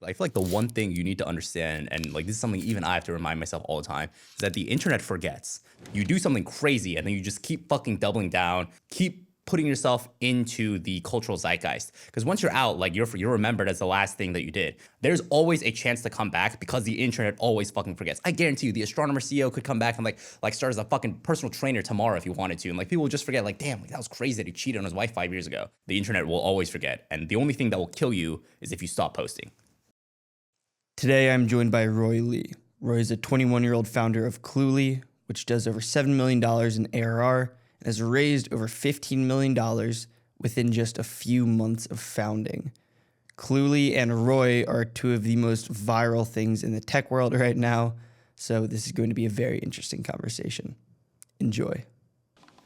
I feel like the one thing you need to understand, and like this is something even I have to remind myself all the time, is that the internet forgets. You do something crazy and then you just keep fucking doubling down, keep putting yourself into the cultural zeitgeist. Because once you're out, like you're remembered as the last thing that you did. There's always a chance to come back because the internet always fucking forgets. I guarantee you, the astronomer CEO could come back and like start as a fucking personal trainer tomorrow if he wanted to, and like people will just forget. Like, damn, like, that was crazy that he cheated on his wife 5 years ago. The internet will always forget, and the only thing that will kill you is if you stop posting. Today, I'm joined by Roy Lee. Roy is a 21-year-old founder of Cluely, which does over $7 million in ARR and has raised over $15 million within just a few months of founding. Cluely and Roy are two of the most viral things in the tech world right now, so this is going to be a very interesting conversation. Enjoy.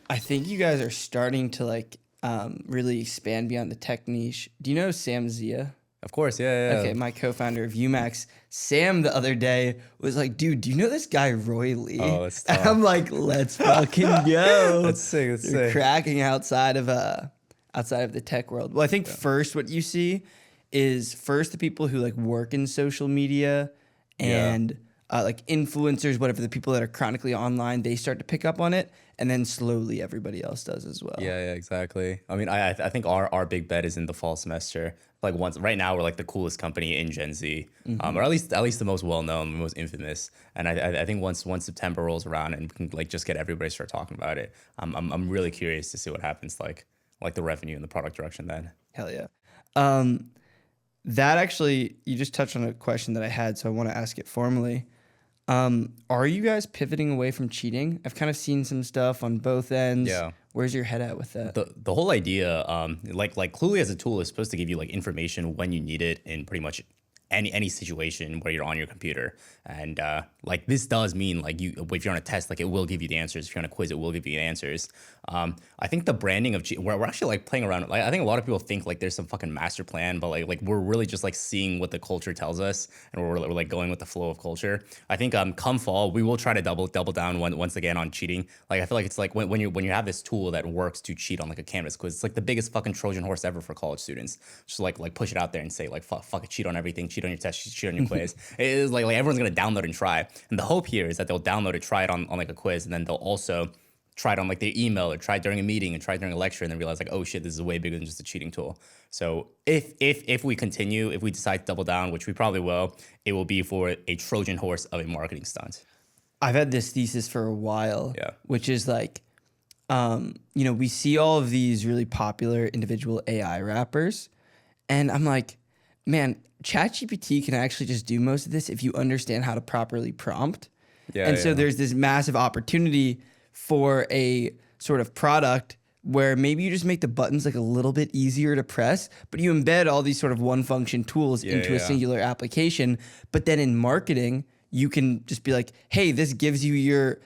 I think you guys are starting to really expand beyond the tech niche. Do you know Sam Zia? Of course, yeah. Okay, my co-founder of UMax, Sam, the other day was like, dude, do you know this guy Roy Lee? Oh, it's and tough. I'm like, let's fucking go. That's sick. That's You're sick. cracking outside of the tech world. Well, I think first what you see is the people who like work in social media and like influencers, whatever, the people that are chronically online, they start to pick up on it, and then slowly everybody else does as well. Yeah, exactly. I mean, I think our big bet is in the fall semester. Like right now we're like the coolest company in Gen Z, or at least the most well known, the most infamous. And I think once September rolls around and we can like just get everybody to start talking about it, I'm really curious to see what happens like the revenue and the product direction then. Hell yeah. That actually, you just touched on a question that I had, so I want to ask it formally. Are you guys pivoting away from cheating? I've kind of seen some stuff on both ends. Yeah. Where's your head at with that? The whole idea, like Cluely as a tool is supposed to give you like information when you need it in pretty much any situation where you're on your computer. And like this does mean like if you're on a test, like it will give you the answers. If you're on a quiz, it will give you the answers. I think the branding of we're actually like playing around. Like I think a lot of people think like there's some fucking master plan, but like we're really just like seeing what the culture tells us, and we're like going with the flow of culture. I think come fall we will try to double down once again on cheating. Like I feel like it's like when you have this tool that works to cheat on like a Canvas quiz, it's like the biggest fucking Trojan horse ever for college students. Just like push it out there and say like fuck it, cheat on everything, cheat on your test, cheat on your quiz. It is like everyone's gonna download and try. And the hope here is that they'll download it, try it on like a quiz, and then they'll also try it on like their email or try it during a meeting and try it during a lecture, and then realize like, oh shit, this is way bigger than just a cheating tool. So if we continue, if we decide to double down, which we probably will, it will be for a Trojan horse of a marketing stunt. I've had this thesis for a while, which is like, we see all of these really popular individual AI rappers, and I'm like, man, ChatGPT can actually just do most of this if you understand how to properly prompt. So there's this massive opportunity for a sort of product where maybe you just make the buttons like a little bit easier to press, but you embed all these sort of one function tools into a singular application. But then in marketing, you can just be like, hey, this gives you your,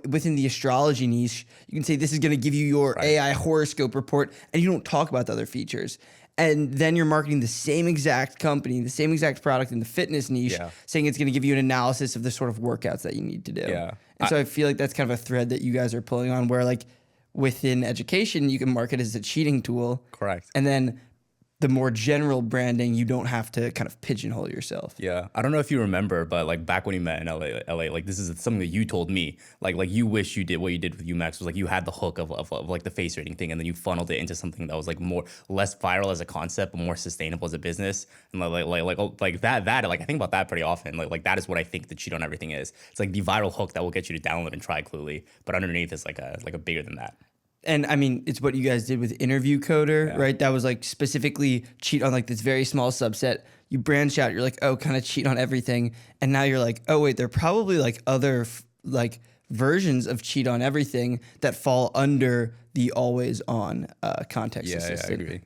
within the astrology niche, you can say this is going to give you your AI horoscope report, and you don't talk about the other features. And then you're marketing the same exact company, the same exact product in the fitness niche, saying it's going to give you an analysis of the sort of workouts that you need to do. And so I feel like that's kind of a thread that you guys are pulling on, where like within education, you can market as a cheating tool. Correct. And then the more general branding, you don't have to kind of pigeonhole yourself. Yeah, I don't know if you remember, but like back when we met in LA, like this is something that you told me. Like you wish you did what you did with UMax, was like you had the hook of like the face rating thing, and then you funneled it into something that was like less viral as a concept, but more sustainable as a business. And like that like I think about that pretty often. Like that is what I think the cheat on everything is. It's like the viral hook that will get you to download and try Cluely, but underneath is like a bigger than that. And I mean, it's what you guys did with Interview Coder, right? That was like specifically cheat on like this very small subset. You branch out, you're like, oh, kind of cheat on everything. And now you're like, oh, wait, there are probably like other like versions of cheat on everything that fall under the always on context assistant. Yeah, I agree.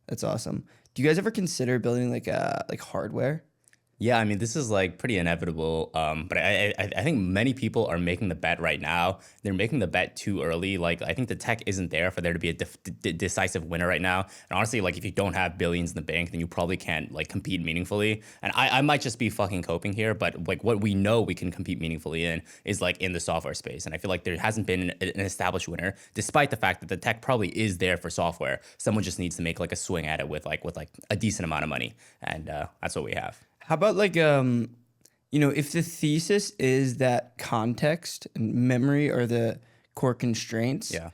That's awesome. Do you guys ever consider building like hardware? Yeah, I mean, this is like pretty inevitable, but I think many people are making the bet right now. They're making the bet too early. Like, I think the tech isn't there for there to be a decisive winner right now. And honestly, like, if you don't have billions in the bank, then you probably can't like compete meaningfully. And I might just be fucking coping here, but like what we know we can compete meaningfully in is like in the software space. And I feel like there hasn't been an established winner, despite the fact that the tech probably is there for software. Someone just needs to make like a swing at it with like a decent amount of money, and that's what we have. How about like if the thesis is that context and memory are the core constraints, Yeah.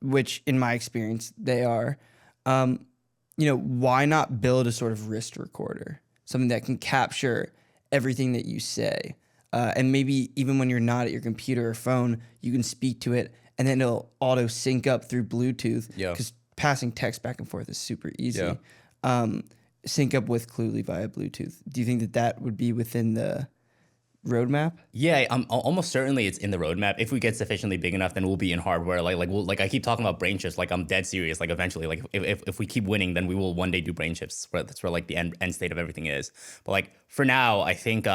which in my experience they are, why not build a sort of wrist recorder, something that can capture everything that you say, and maybe even when you're not at your computer or phone, you can speak to it, and then it'll auto sync up through Bluetooth. Yeah. Because passing text back and forth is super easy. Yeah. Sync up with Cluely via Bluetooth. Do you think that that would be within the roadmap? Yeah, almost certainly it's in the roadmap. If we get sufficiently big enough, then we'll be in hardware. Like I keep talking about brain chips. Like I'm dead serious. Like eventually, like if we keep winning, then we will one day do brain chips. That's where like the end state of everything is. But like for now, I think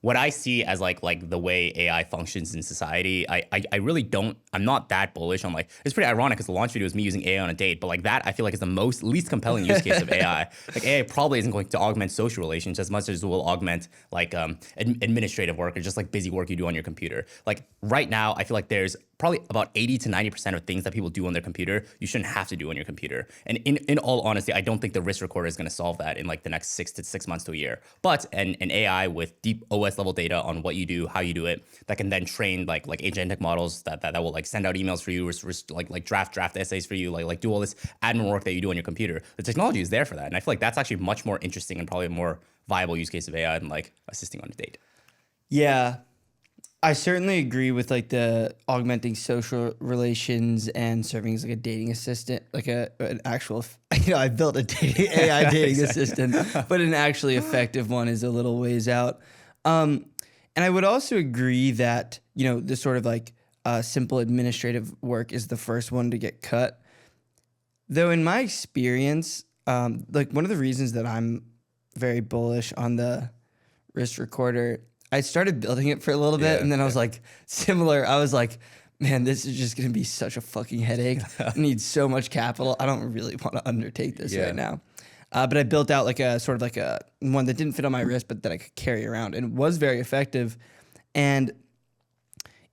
what I see as like the way AI functions in society, I really don't. I'm not that bullish on like. It's pretty ironic because the launch video is me using AI on a date, but like that I feel like is the least compelling use case of AI. Like AI probably isn't going to augment social relations as much as it will augment like administrative work or just like busy work you do on your computer. Like right now, I feel like there's probably about 80 to 90% of things that people do on their computer you shouldn't have to do on your computer. And in all honesty, I don't think the wrist recorder is going to solve that in like the next 6 months to a year. But an AI with deep OS level data on what you do, how you do it, that can then train like agentic models that will like send out emails for you, like draft essays for you, like do all this admin work that you do on your computer. The technology is there for that. And I feel like that's actually much more interesting and probably a more viable use case of AI than like assisting on a date. Yeah, I certainly agree with like the augmenting social relations and serving as like a dating assistant, like an actual, I built a AI dating assistant, but an actually effective one is a little ways out. And I would also agree that, the sort of like simple administrative work is the first one to get cut. Though in my experience, like one of the reasons that I'm very bullish on the wrist recorder, I started building it for a little bit, and then I was like, similar. I was like, man, this is just going to be such a fucking headache. I need so much capital. I don't really want to undertake this right now. But I built out like a sort of like a one that didn't fit on my wrist, but that I could carry around, and it was very effective. And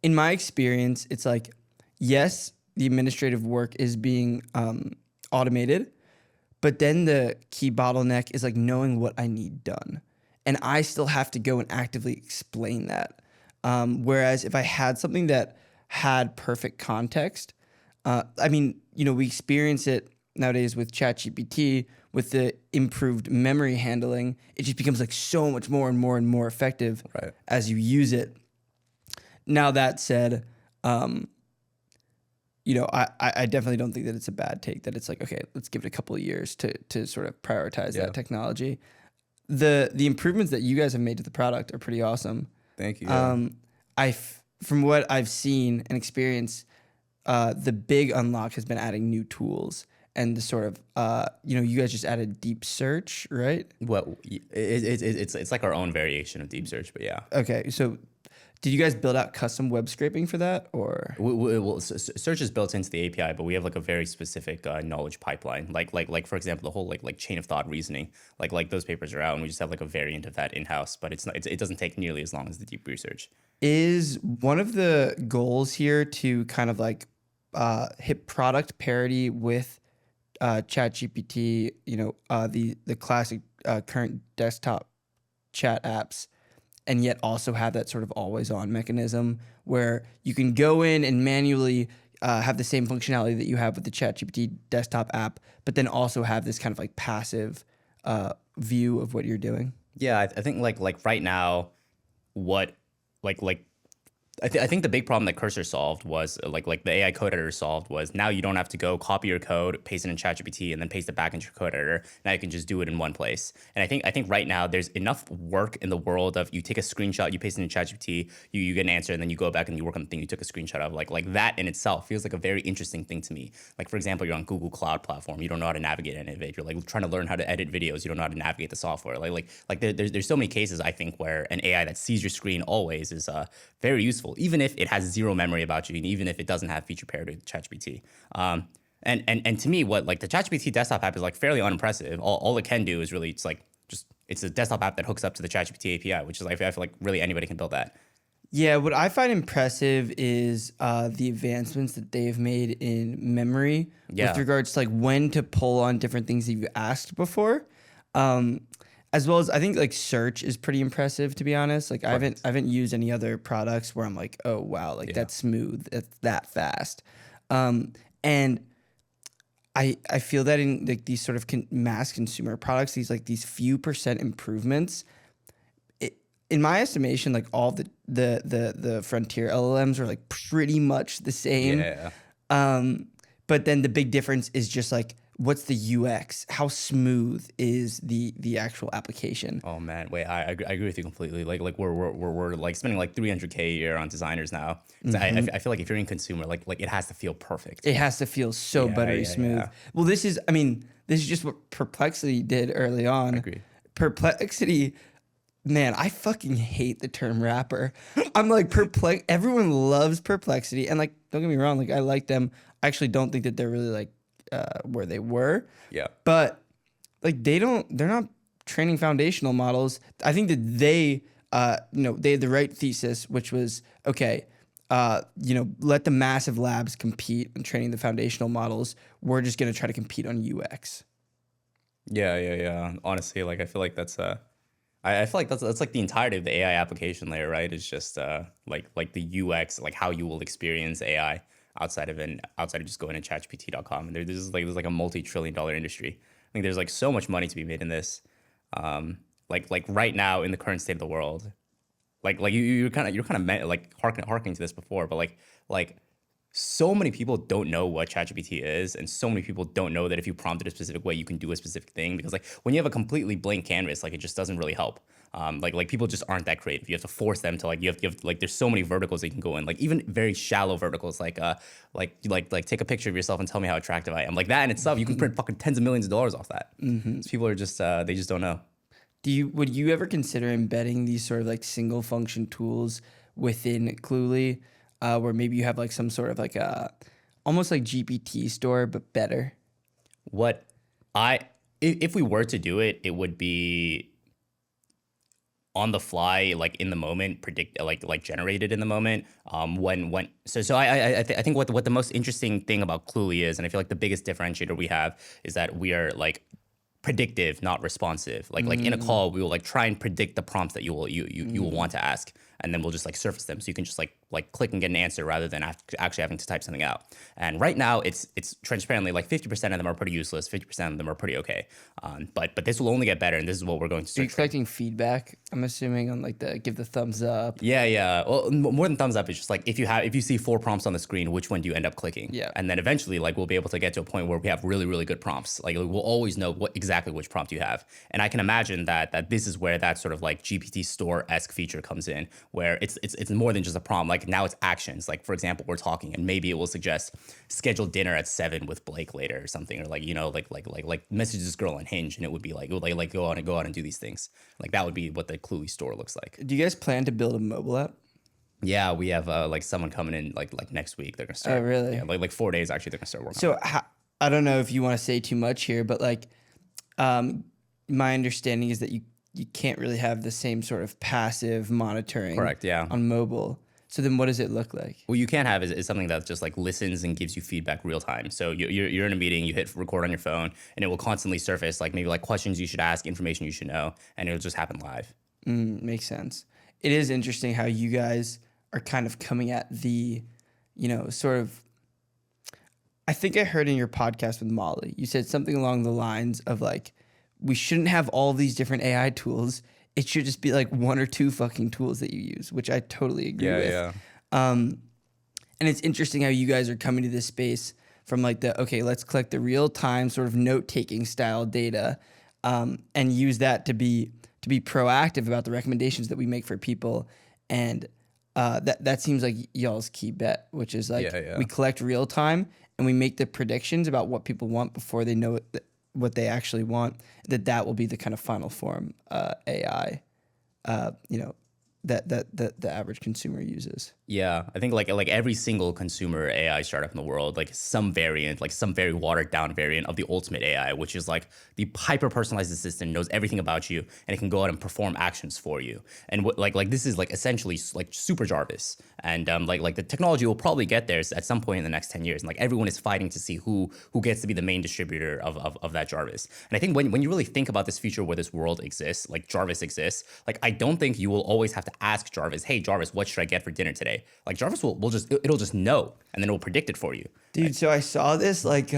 in my experience, it's like, yes, the administrative work is being automated, but then the key bottleneck is like knowing what I need done. And I still have to go and actively explain that. Whereas if I had something that had perfect context, we experience it nowadays with ChatGPT, with the improved memory handling. It just becomes like so much more and more and more effective as you use it. Now that said, I definitely don't think that it's a bad take, that it's like, okay, let's give it a couple of years to sort of prioritize that technology. The improvements that you guys have made to the product are pretty awesome. Thank you. From what I've seen and experienced, the big unlock has been adding new tools and the sort of you guys just added deep search, right? Well, it's like our own variation of deep search, but yeah. Okay, so did you guys build out custom web scraping for that, or? Search is built into the API, but we have like a very specific knowledge pipeline. Like for example, the whole like chain of thought reasoning. Like those papers are out, and we just have like a variant of that in house. But it doesn't take nearly as long as the deep research. Is one of the goals here to kind of like hit product parity with ChatGPT? The classic current desktop chat apps, and yet also have that sort of always-on mechanism where you can go in and manually have the same functionality that you have with the ChatGPT desktop app, but then also have this kind of like passive view of what you're doing. Yeah, I think like right now, what I think the big problem that Cursor solved was like the AI code editor solved was now you don't have to go copy your code, paste it in ChatGPT, and then paste it back into your code editor. Now you can just do it in one place. And I think right now there's enough work in the world of you take a screenshot, you paste it in ChatGPT, you get an answer, and then you go back and you work on the thing you took a screenshot of. Like that in itself feels like a very interesting thing to me. Like for example, you're on Google Cloud Platform, you don't know how to navigate any of it. You're like trying to learn how to edit videos, you don't know how to navigate the software. There's so many cases I think where an AI that sees your screen always is very useful, even if it has zero memory about you, and even if it doesn't have feature parity with ChatGPT. And to me, what like the ChatGPT desktop app is like fairly unimpressive. All it can do is really it's a desktop app that hooks up to the ChatGPT API, which is I feel like really anybody can build that. Yeah, what I find impressive is the advancements that they've made in memory with regards to like when to pull on different things that you asked before. as well as I think like search is pretty impressive, to be honest. Like Correct. I haven't used any other products where I'm like, oh wow, like that's smooth, it's that fast. And I feel that in like these sort of mass consumer products, these few percent improvements, in my estimation, like all the frontier LLMs are like pretty much the same. Yeah. But then the big difference is just like, what's the UX? How smooth is the actual application? Oh man, wait, I agree with you completely. Like we're like spending like $300K a year on designers now. I feel like if you're in consumer, like it has to feel perfect. It has to feel so buttery smooth. Yeah. Well, this is just what Perplexity did early on. I agree. Perplexity, man, I fucking hate the term rapper. I'm like perplex. Everyone loves Perplexity, and like, don't get me wrong, like I like them. I actually don't think that they're really like where they were. Yeah. But like they're not training foundational models. I think that they they had the right thesis, which was okay. Let the massive labs compete in training the foundational models. We're just gonna try to compete on UX. Yeah. Honestly, like I feel like that's I feel like that's like the entirety of the AI application layer, right? It's just like the UX, like how you will experience AI outside of just going to ChatGPT.com. And there's like a multi-trillion-dollar industry. I think there's like so much money to be made in this. Like right now in the current state of the world, like you're kind of like harkening to this before, but like so many people don't know what ChatGPT is, and so many people don't know that if you prompt it a specific way, you can do a specific thing. Because like when you have a completely blank canvas, like it just doesn't really help. Like people just aren't that creative. You have to force them to like you have like there's so many verticals that you can go in. Like even very shallow verticals, like take a picture of yourself and tell me how attractive I am. Like that in itself, you can print fucking tens of millions of dollars off that. So people are just they just don't know. Would you ever consider embedding these sort of like single function tools within Cluely? Where maybe you have like some sort of like almost like GPT store, but better. If we were to do it, it would be on the fly, like in the moment, like generated in the moment. I think what the most interesting thing about Cluely is, and I feel like the biggest differentiator we have is that we are like predictive, not responsive. Like in a call, we will like try and predict the prompts that you will want to ask, and then we'll just like surface them, so you can just like click and get an answer rather than actually having to type something out. And right now, it's transparently like 50% of them are pretty useless, 50% of them are pretty okay. But this will only get better, and this is what we're going to search. Are you collecting feedback? I'm assuming on like the give the thumbs up. Yeah. Well, more than thumbs up, it's just like if you see 4 prompts on the screen, which one do you end up clicking? Yeah. And then eventually, like we'll be able to get to a point where we have really, really good prompts. Like we'll always know exactly which prompt you have. And I can imagine that this is where that sort of like GPT store-esque feature comes in, where it's more than just a prompt. Like now it's actions. Like for example, we're talking, and maybe it will suggest schedule dinner at 7 with Blake later or something, or like like message this girl on Hinge, and it would like go out and do these things. Like that would be what the Cluely store looks like. Do you guys plan to build a mobile app? Yeah, we have like someone coming in like next week. They're gonna start. Oh really? Yeah, like 4 days actually. They're gonna start working. So I don't know if you want to say too much here, but like, my understanding is that you can't really have the same sort of passive monitoring. Correct. Yeah. On mobile. So then what does it look like? What you can have is something that just like listens and gives you feedback real time. So you're in a meeting, you hit record on your phone, and it will constantly surface like maybe like questions you should ask, information you should know, and it'll just happen live. Makes sense. It is interesting how you guys are kind of coming at the, sort of, I think I heard in your podcast with Molly, you said something along the lines of like, we shouldn't have all these different AI tools. It should just be like 1 or 2 fucking tools that you use, which I totally agree with. Yeah. And it's interesting how you guys are coming to this space from like let's collect the real time sort of note taking style data, and use that to be proactive about the recommendations that we make for people. And that seems like y'all's key bet, which is like we collect real time and we make the predictions about what people want before they know what they actually want. That will be the kind of final form AI. that the average consumer uses. Yeah, I think like every single consumer AI startup in the world, like some variant, like some very watered down variant of the ultimate AI, which is like the hyper personalized assistant knows everything about you and it can go out and perform actions for you. And what like this is like essentially like super Jarvis. And like the technology will probably get there at some point in the next 10 years. And like everyone is fighting to see who gets to be the main distributor of that Jarvis. And I think when you really think about this future where this world exists, like Jarvis exists, like I don't think you will always have to ask Jarvis, hey Jarvis, what should I get for dinner today? Like Jarvis will just it'll just know and then it'll predict it for you. Dude, so I saw this like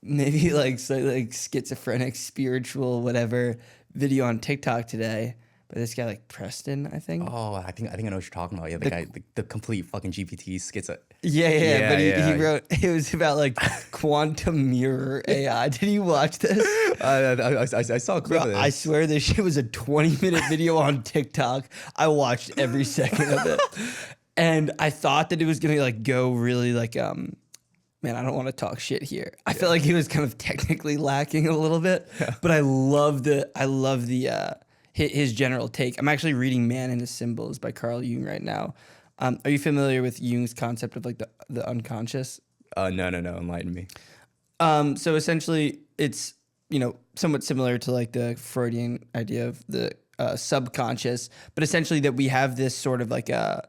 maybe like schizophrenic spiritual whatever video on TikTok today by this guy like Preston, I think. Oh, I think I know what you're talking about. Yeah, the guy, the complete fucking GPT schizo. Yeah. But he wrote, it was about like quantum mirror AI. Did you watch this? I saw a clip of this. I swear this shit was a 20-minute video on TikTok. I watched every second of it. And I thought that it was gonna like go really like man, I don't want to talk shit here. I feel like he was kind of technically lacking a little bit, but I love the his general take. I'm actually reading Man and His Symbols by Carl Jung right now. Are you familiar with Jung's concept of like the unconscious? No, enlighten me. So essentially, it's somewhat similar to like the Freudian idea of the subconscious, but essentially that we have this sort of like a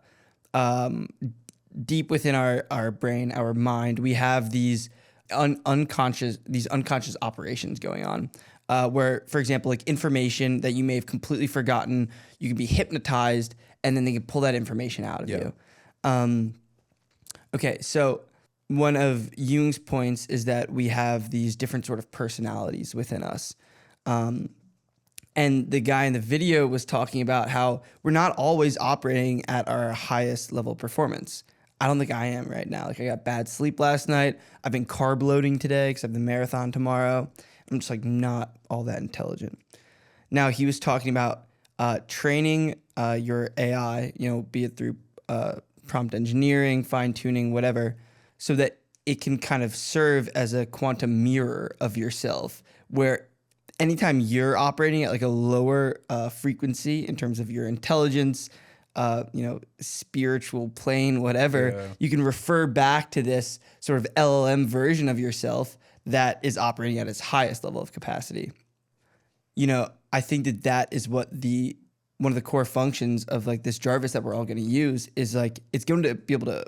deep within our brain, our mind, we have these unconscious operations going on. Where, for example, like information that you may have completely forgotten, you can be hypnotized, and then they can pull that information out of you. Okay, so one of Jung's points is that we have these different sort of personalities within us. And the guy in the video was talking about how we're not always operating at our highest level of performance. I don't think I am right now. Like I got bad sleep last night. I've been carb loading today because I have the marathon tomorrow. I'm just like not all that intelligent. Now he was talking about training your AI, be it through prompt engineering, fine tuning, whatever, so that it can kind of serve as a quantum mirror of yourself, where anytime you're operating at like a lower frequency in terms of your intelligence, spiritual plane, whatever, you can refer back to this sort of LLM version of yourself that is operating at its highest level of capacity. I think that is what one of the core functions of like this Jarvis that we're all going to use is like, it's going to be able to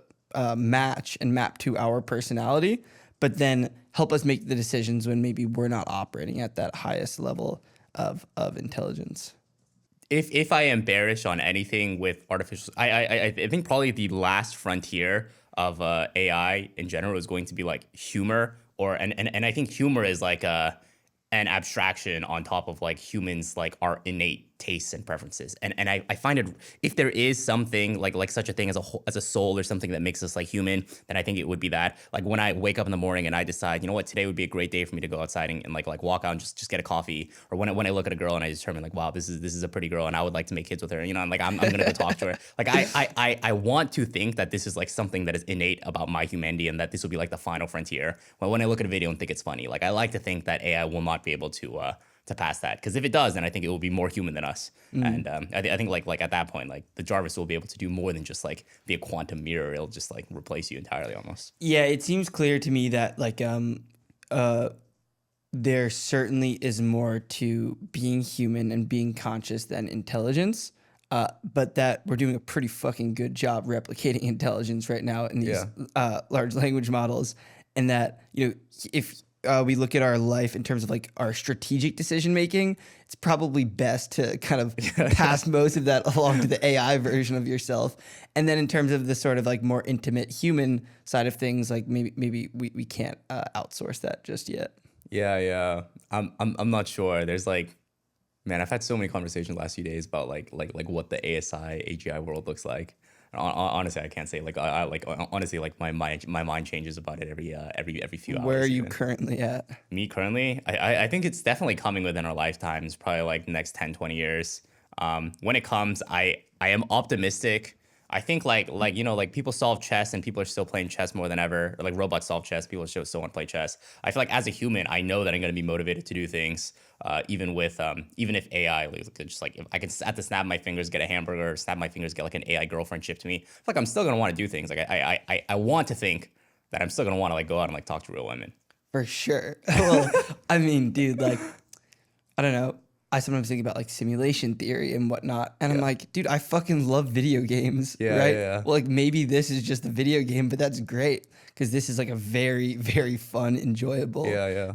match and map to our personality, but then help us make the decisions when maybe we're not operating at that highest level of intelligence. If I am bearish on anything with artificial, I think probably the last frontier of AI in general is going to be like humor, and I think humor is like an abstraction on top of like humans, like our innate tastes and preferences. And I find it, if there is something like such a thing as a soul or something that makes us like human, then I think it would be that. Like when I wake up in the morning and I decide, today would be a great day for me to go outside and like walk out and just get a coffee. Or when I look at a girl and I determine like, wow, this is a pretty girl and I would like to make kids with her. I'm like, I'm gonna go talk to her. Like I want to think that this is like something that is innate about my humanity and that this will be like the final frontier. But when I look at a video and think it's funny, like I like to think that AI will not be able to pass that, because if it does, then I think it will be more human than us. And I think like at that point, like the Jarvis will be able to do more than just like be a quantum mirror. It'll just like replace you entirely almost. Yeah, it seems clear to me that like there certainly is more to being human and being conscious than intelligence. But that we're doing a pretty fucking good job replicating intelligence right now in these large language models, and that if we look at our life in terms of like our strategic decision making, it's probably best to kind of pass most of that along to the AI version of yourself. And then in terms of the sort of like more intimate human side of things, like maybe we can't outsource that just yet. Yeah. I'm not sure. There's like, man, I've had so many conversations the last few days about like what the ASI AGI world looks like. Honestly, I can't say like I like honestly like my mind changes about it every few hours. Where are you currently at? Me currently, I think it's definitely coming within our lifetimes, probably like the next 10, 20 years. When it comes, I am optimistic. I think like you know like people solve chess and people are still playing chess more than ever. Or like robots solve chess, people still want to play chess. I feel like as a human, I know that I'm going to be motivated to do things, even if AI like, just like if I can at the snap of my fingers get a hamburger, or snap my fingers get like an AI girlfriend shipped to me. I feel like I'm still going to want to do things. Like I want to think that I'm still going to want to like go out and like talk to real women. For sure. Well, I mean, dude, like I don't know. I sometimes think about like simulation theory and whatnot. And I'm like, dude, I fucking love video games. Right? Well, like maybe this is just a video game, but that's great because this is like a very, very fun, enjoyable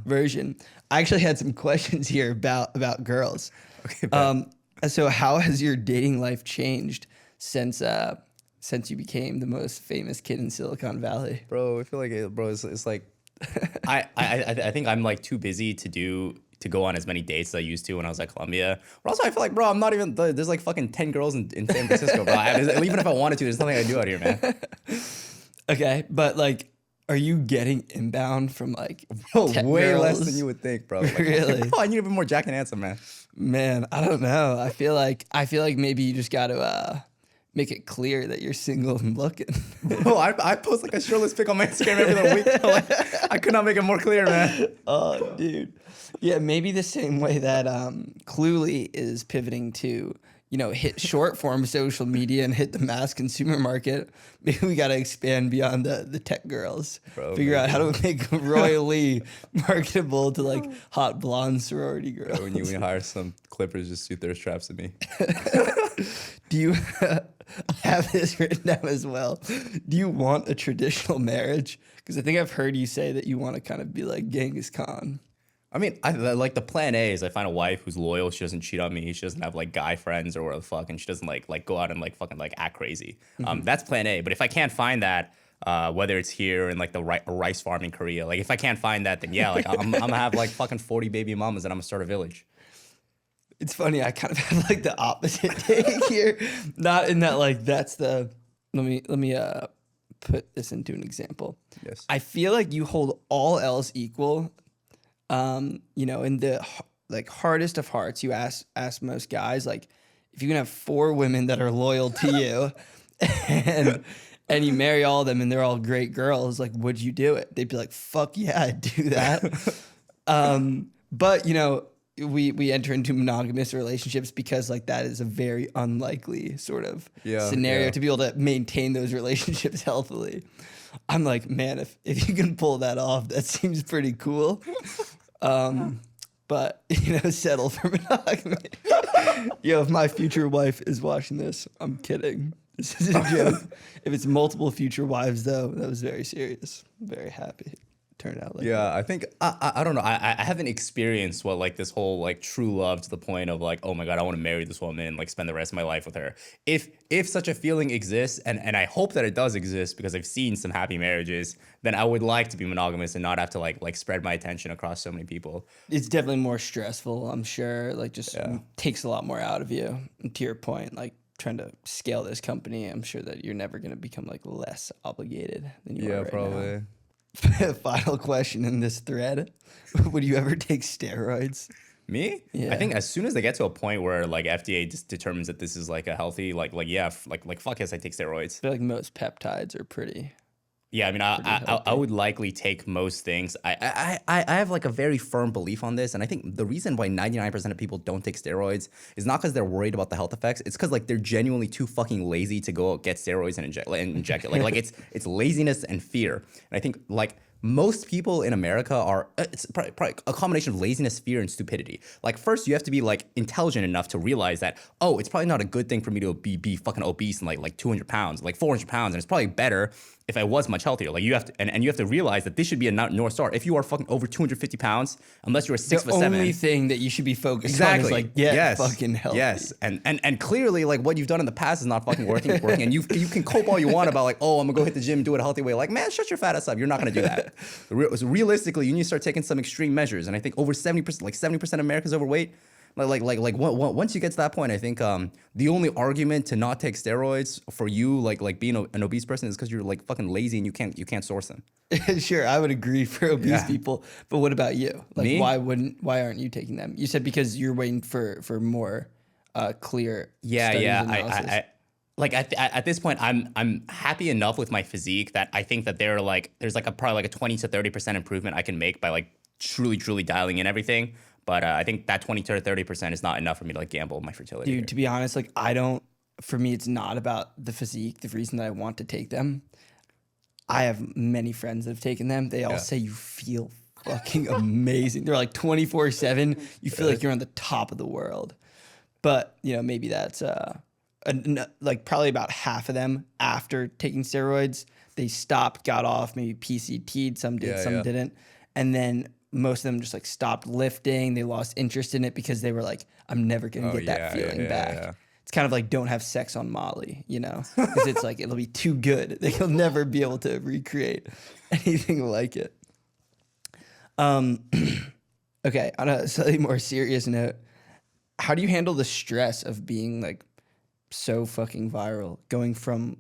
version. I actually had some questions here about girls. Okay. So how has your dating life changed since you became the most famous kid in Silicon Valley? Bro, I feel like it's like I think I'm like too busy to go on as many dates as I used to when I was at Columbia. But also, I feel like, bro, I'm not even, there's like fucking 10 girls in San Francisco, bro. Even if I wanted to, there's nothing I do out here, man. Okay, but like, are you getting inbound from like way girls? less than you would think, bro. Like, really? Oh, I need a bit more Jack and Handsome, man. Man, I don't know. I feel like maybe you just got to make it clear that you're single and looking. Bro, I post like a shirtless pic on my Instagram every other week. Like, I could not make it more clear, man. Oh, dude. Yeah, maybe the same way that Cluely is pivoting to, you know, hit short form social media and hit the mass consumer market. Maybe we got to expand beyond the tech girls. Bro, figure out how to make royally marketable to like hot blonde sorority girls. Bro, when you hire some clippers, just shoot thirst traps at me. Do you have this written down as well? Do you want a traditional marriage? Because I think I've heard you say that you want to kind of be like Genghis Khan. I mean, like the plan A is I find a wife who's loyal. She doesn't cheat on me. She doesn't have like guy friends or whatever the fuck, and she doesn't like go out and like fucking like act crazy. That's plan A. But if I can't find that, whether it's here in like the rice farm in Korea, like if I can't find that, then yeah, like I'm gonna have like fucking 40 baby mamas and I'm gonna start a village. It's funny. I kind of have like the opposite take here. Not in that like that's the. Let me put this into an example. Yes. I feel like you hold all else equal. You know, in the like hardest of hearts, you ask most guys like, if you can have 4 women that are loyal to you, and you marry all of them, and they're all great girls, like, would you do it? They'd be like, fuck yeah, I'd do that. But you know, we enter into monogamous relationships because like that is a very unlikely sort of scenario to be able to maintain those relationships healthily. I'm like, man, if you can pull that off, that seems pretty cool. But you know, settle for monogamy. Yo, if my future wife is watching this, I'm kidding. This is a joke. If it's multiple future wives, though, that was very serious. I'm very happy. Turned out like that. I think I don't know. I haven't experienced what like this whole like true love to the point of like, oh my god, I want to marry this woman and like spend the rest of my life with her. If such a feeling exists, and I hope that it does exist because I've seen some happy marriages, then I would like to be monogamous and not have to like spread my attention across so many people. It's definitely more stressful, I'm sure. Like just takes a lot more out of you. And to your point, like trying to scale this company, I'm sure that you're never going to become like less obligated than you are right probably. Now. Final question in this thread. Would you ever take steroids? Me? Yeah. I think as soon as they get to a point where like FDA just determines that this is like a healthy, like fuck yes, I take steroids. I feel like most peptides are pretty. Yeah, I mean, I would likely take most things. I have like a very firm belief on this, and I think the reason why 99% of people don't take steroids is not because they're worried about the health effects. It's because like they're genuinely too fucking lazy to go get steroids and inject it. Like it's laziness and fear. And I think like most people in America are, it's probably a combination of laziness, fear, and stupidity. Like first you have to be like intelligent enough to realize that, oh, it's probably not a good thing for me to be fucking obese and like 200 pounds, like 400 pounds. And it's probably better if I was much healthier. Like you have to, and you have to realize that this should be a North Star. If you are fucking over 250 pounds, unless you're a 6'7", the only thing that you should be focused on is like, fucking healthy. Yes. And clearly like what you've done in the past is not fucking working. And you can cope all you want about like, oh, I'm gonna go hit the gym, do it a healthy way. Like, man, shut your fat ass up. You're not gonna do that. Realistically, you need to start taking some extreme measures. And I think over 70%, like 70% of Americans overweight. Once you get to that point, I think the only argument to not take steroids for you, like being an obese person, is because you're like fucking lazy and you can't source them. Sure, I would agree for obese people. But what about you? Like, Me? why aren't you taking them? You said because you're waiting for more clear. Yeah. like at this point, I'm happy enough with my physique that I think that there's like a probably like a 20 to 30% improvement I can make by like truly dialing in everything. But I think that 20 to 30% is not enough for me to like gamble my fertility Dude, here. to be honest, like I don't. For me, it's not about the physique. The reason that I want to take them, I have many friends that have taken them. They all say you feel fucking amazing. They're like 24/7. You feel like you're on the top of the world. But you know, maybe that's like probably about half of them after taking steroids, they stopped, got off, maybe PCT'd, some did, some didn't. And then most of them just like stopped lifting. They lost interest in it because they were like, I'm never going to get that feeling back. Yeah. It's kind of like don't have sex on Molly, you know, because it's like, it'll be too good. They'll never be able to recreate anything like it. Okay. On a slightly more serious note, how do you handle the stress of being like so fucking viral, going from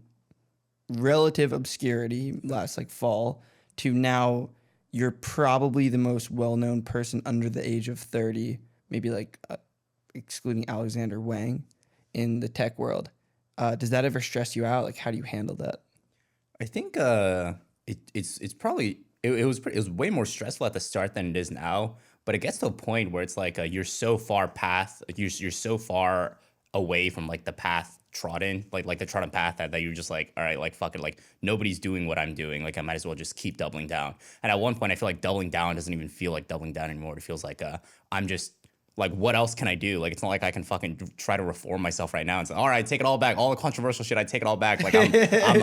relative obscurity last like fall to now you're probably the most well-known person under the age of 30, maybe like excluding Alexander Wang in the tech world. Does that ever stress you out? Like, how do you handle that? I think it's probably it was way more stressful at the start than it is now. But it gets to a point where it's like you're so far past, like you're so far away from like the path trodden, like the trodden path that you're just like, all right, like fuck it, like nobody's doing what I'm doing, like I might as well just keep doubling down. And at one point, I feel like doubling down doesn't even feel like doubling down anymore. It feels like I'm just like, what else can I do? Like, it's not like I can fucking try to reform myself right now and say, all right, take it all back. All the controversial shit, I take it all back. Like, I'm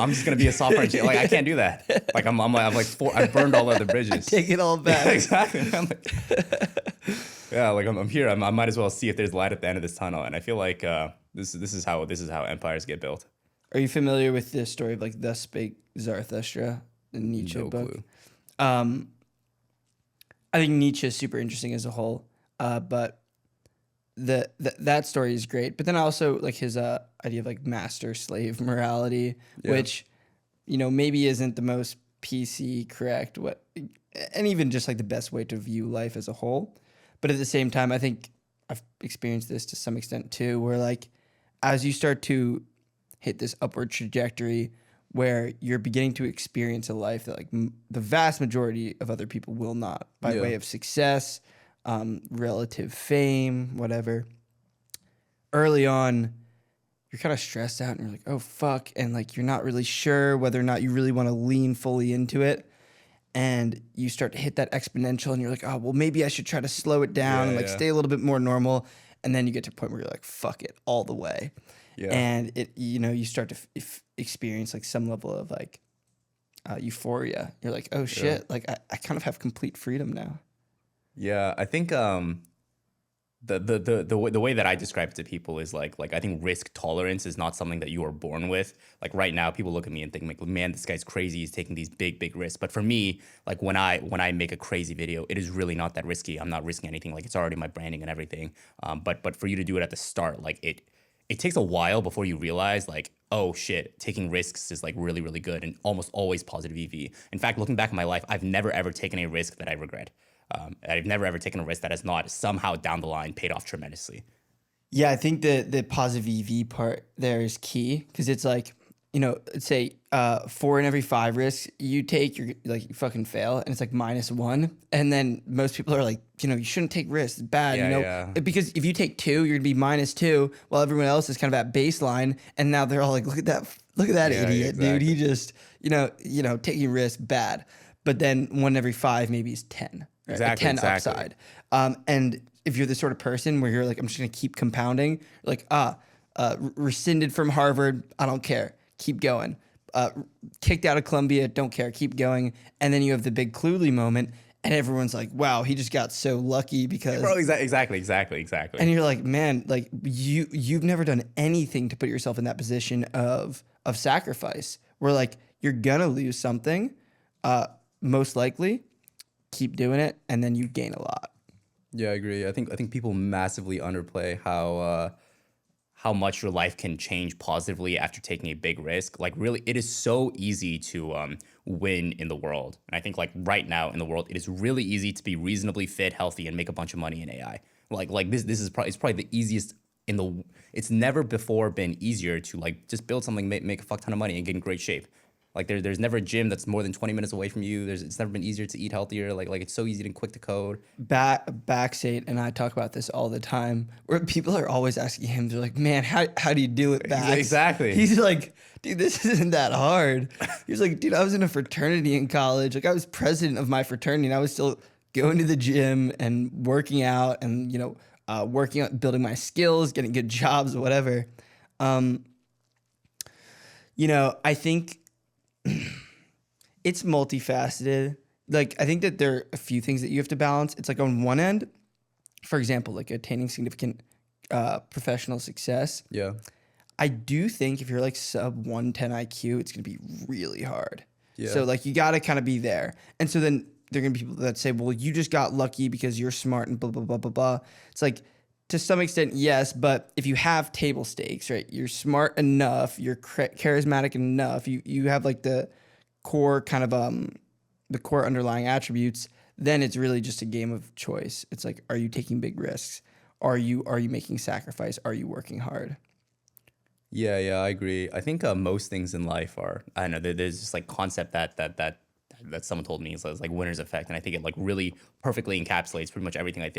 just gonna be a software engineer. Like, I can't do that. Like, I've burned all of the bridges. Take it all back. Yeah, exactly. I'm here. I might as well see if there's light at the end of this tunnel. And I feel like this is how empires get built. Are you familiar with the story of like Thus Spake Zarathustra, the Nietzsche book? Clue. I think Nietzsche is super interesting as a whole, but that story is great. But then also like his idea of like master slave morality, which you know maybe isn't the most PC correct, and even just like the best way to view life as a whole. But at the same time, I think I've experienced this to some extent too, where like as you start to hit this upward trajectory where you're beginning to experience a life that like the vast majority of other people will not, by way of success, relative fame, whatever. Early on, you're kind of stressed out and you're like, oh, fuck. And like, you're not really sure whether or not you really want to lean fully into it. And you start to hit that exponential and you're like, oh, well, maybe I should try to slow it down and like stay a little bit more normal. And then you get to a point where you're like, fuck it all the way. Yeah. And you start to experience like some level of like euphoria. You're like, oh shit, like I kind of have complete freedom now. Yeah, I think the way that I describe it to people is like I think risk tolerance is not something that you are born with. Like right now, people look at me and think like, man, this guy's crazy. He's taking these big risks. But for me, like when I make a crazy video, it is really not that risky. I'm not risking anything. Like it's already my branding and everything. But for you to do it at the start, like it takes a while before you realize like, oh shit, taking risks is like really good and almost always positive EV. In fact, looking back in my life, I've never ever taken a risk that I regret. I've never ever taken a risk that has not somehow down the line paid off tremendously. Yeah, I think the positive EV part there is key because it's like, let's say 4 in every 5 risks you take, you're like you fucking fail, and it's like -1. And then most people are like, you shouldn't take risks, it's bad, because if you take 2, you're gonna be -2, while everyone else is kind of at baseline, and now they're all like, look at that idiot, dude. He just, taking risks bad. But then 1 in every 5 maybe is 10. Right? Exactly. 10 upside. And if you're the sort of person where you're like, I'm just gonna keep compounding, you're like, rescinded from Harvard, I don't care, keep going. Kicked out of Columbia, don't care, keep going. And then you have the big Cluely moment, and everyone's like, wow, he just got so lucky because... Bro, exactly. And you're like, man, like you've never done anything to put yourself in that position of sacrifice, where like you're gonna lose something, most likely, keep doing it, and then you gain a lot. Yeah, I agree. I think people massively underplay how much your life can change positively after taking a big risk. Like really, it is so easy to win in the world. And I think like right now in the world, it is really easy to be reasonably fit, healthy, and make a bunch of money in AI. Like this is probably the easiest in the it's never before been easier to like just build something, make a fuck ton of money, and get in great shape. Like there's never a gym that's more than 20 minutes away from you. It's never been easier to eat healthier. Like it's so easy and quick to code. Backstate and I talk about this all the time, where people are always asking him, they're like, man, how do you do it, Bax? Exactly. He's like, dude, this isn't that hard. He's like, dude, I was in a fraternity in college. Like I was president of my fraternity and I was still going to the gym and working out and, working on building my skills, getting good jobs or whatever. I think it's multifaceted. Like, I think that there are a few things that you have to balance. It's like on one end, for example, like attaining significant professional success. Yeah. I do think if you're like sub 110 IQ, it's going to be really hard. Yeah. So like you got to kind of be there. And so then there are going to be people that say, well, you just got lucky because you're smart and blah, blah, blah, blah, blah. It's like, to some extent, yes, but if you have table stakes, right, you're smart enough, you're charismatic enough, you have like the core kind of the core underlying attributes, then it's really just a game of choice. It's like, are you taking big risks? Are you making sacrifice? Are you working hard? Yeah, I agree. I think most things in life are, I don't know, there's just like concept that someone told me is like winner's effect, and I think it like really perfectly encapsulates pretty much everything. I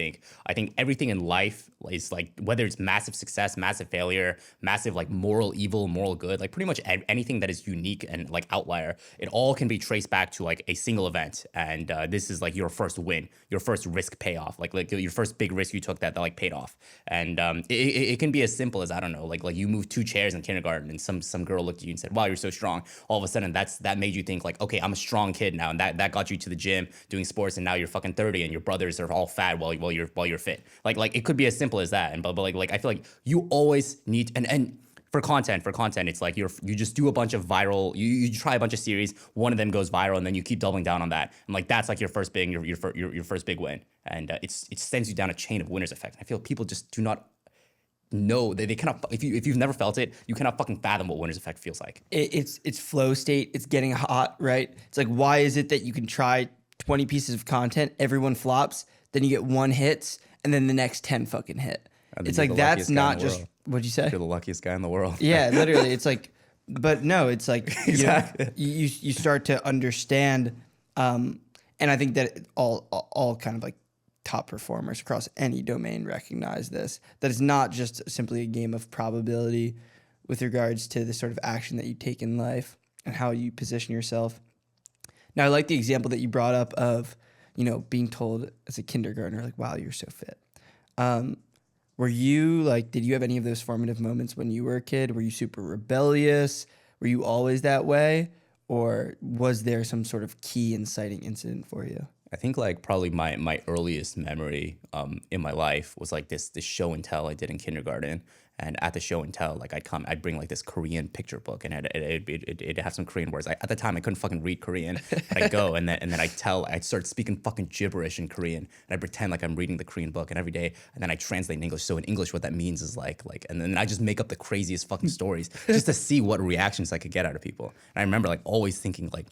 think everything in life is like, whether it's massive success, massive failure, massive like moral evil, moral good, like pretty much anything that is unique and like outlier, it all can be traced back to like a single event. And this is like your first win, your first risk payoff, like your first big risk you took that like paid off. And it can be as simple as, I don't know, like you moved 2 chairs in kindergarten and some girl looked at you and said, wow, you're so strong. All of a sudden that made you think like, okay, I'm a strong kid now, and that got you to the gym doing sports, and now you're fucking 30 and your brothers are all fat while you're fit. Like it could be as simple as that. And but like I feel like you always need, and for content, it's like you just do a bunch of viral, you try a bunch of series, one of them goes viral, and then you keep doubling down on that, and like that's like your first big your first big win, and it sends you down a chain of winners effect. I feel people just do not know, they cannot, if you've never felt it, you cannot fucking fathom what winner's effect feels like. It's flow state. It's getting hot, right? It's like, why is it that you can try 20 pieces of content, everyone flops, then you get 1 hits, and then the next 10 fucking hit? It's like, that's not just, what'd you say? You're the luckiest guy in the world. Yeah, literally. It's like, but no, it's like, exactly. You start to understand, and I think that all kind of like top performers across any domain recognize this, that it's not just simply a game of probability with regards to the sort of action that you take in life and how you position yourself. Now, I like the example that you brought up of, being told as a kindergartner, like, wow, you're so fit. Were you like, did you have any of those formative moments when you were a kid? Were you super rebellious? Were you always that way? Or was there some sort of key inciting incident for you? I think like probably my earliest memory in my life was like this show and tell I did in kindergarten. And at the show and tell, like I'd bring like this Korean picture book, and it'd have some Korean words. At the time I couldn't fucking read Korean. But I'd go and then I'd start speaking fucking gibberish in Korean, and I pretend like I'm reading the Korean book, and every day, and then I translate in English. So in English, what that means is like, and then I just make up the craziest fucking stories just to see what reactions I could get out of people. And I remember like always thinking like,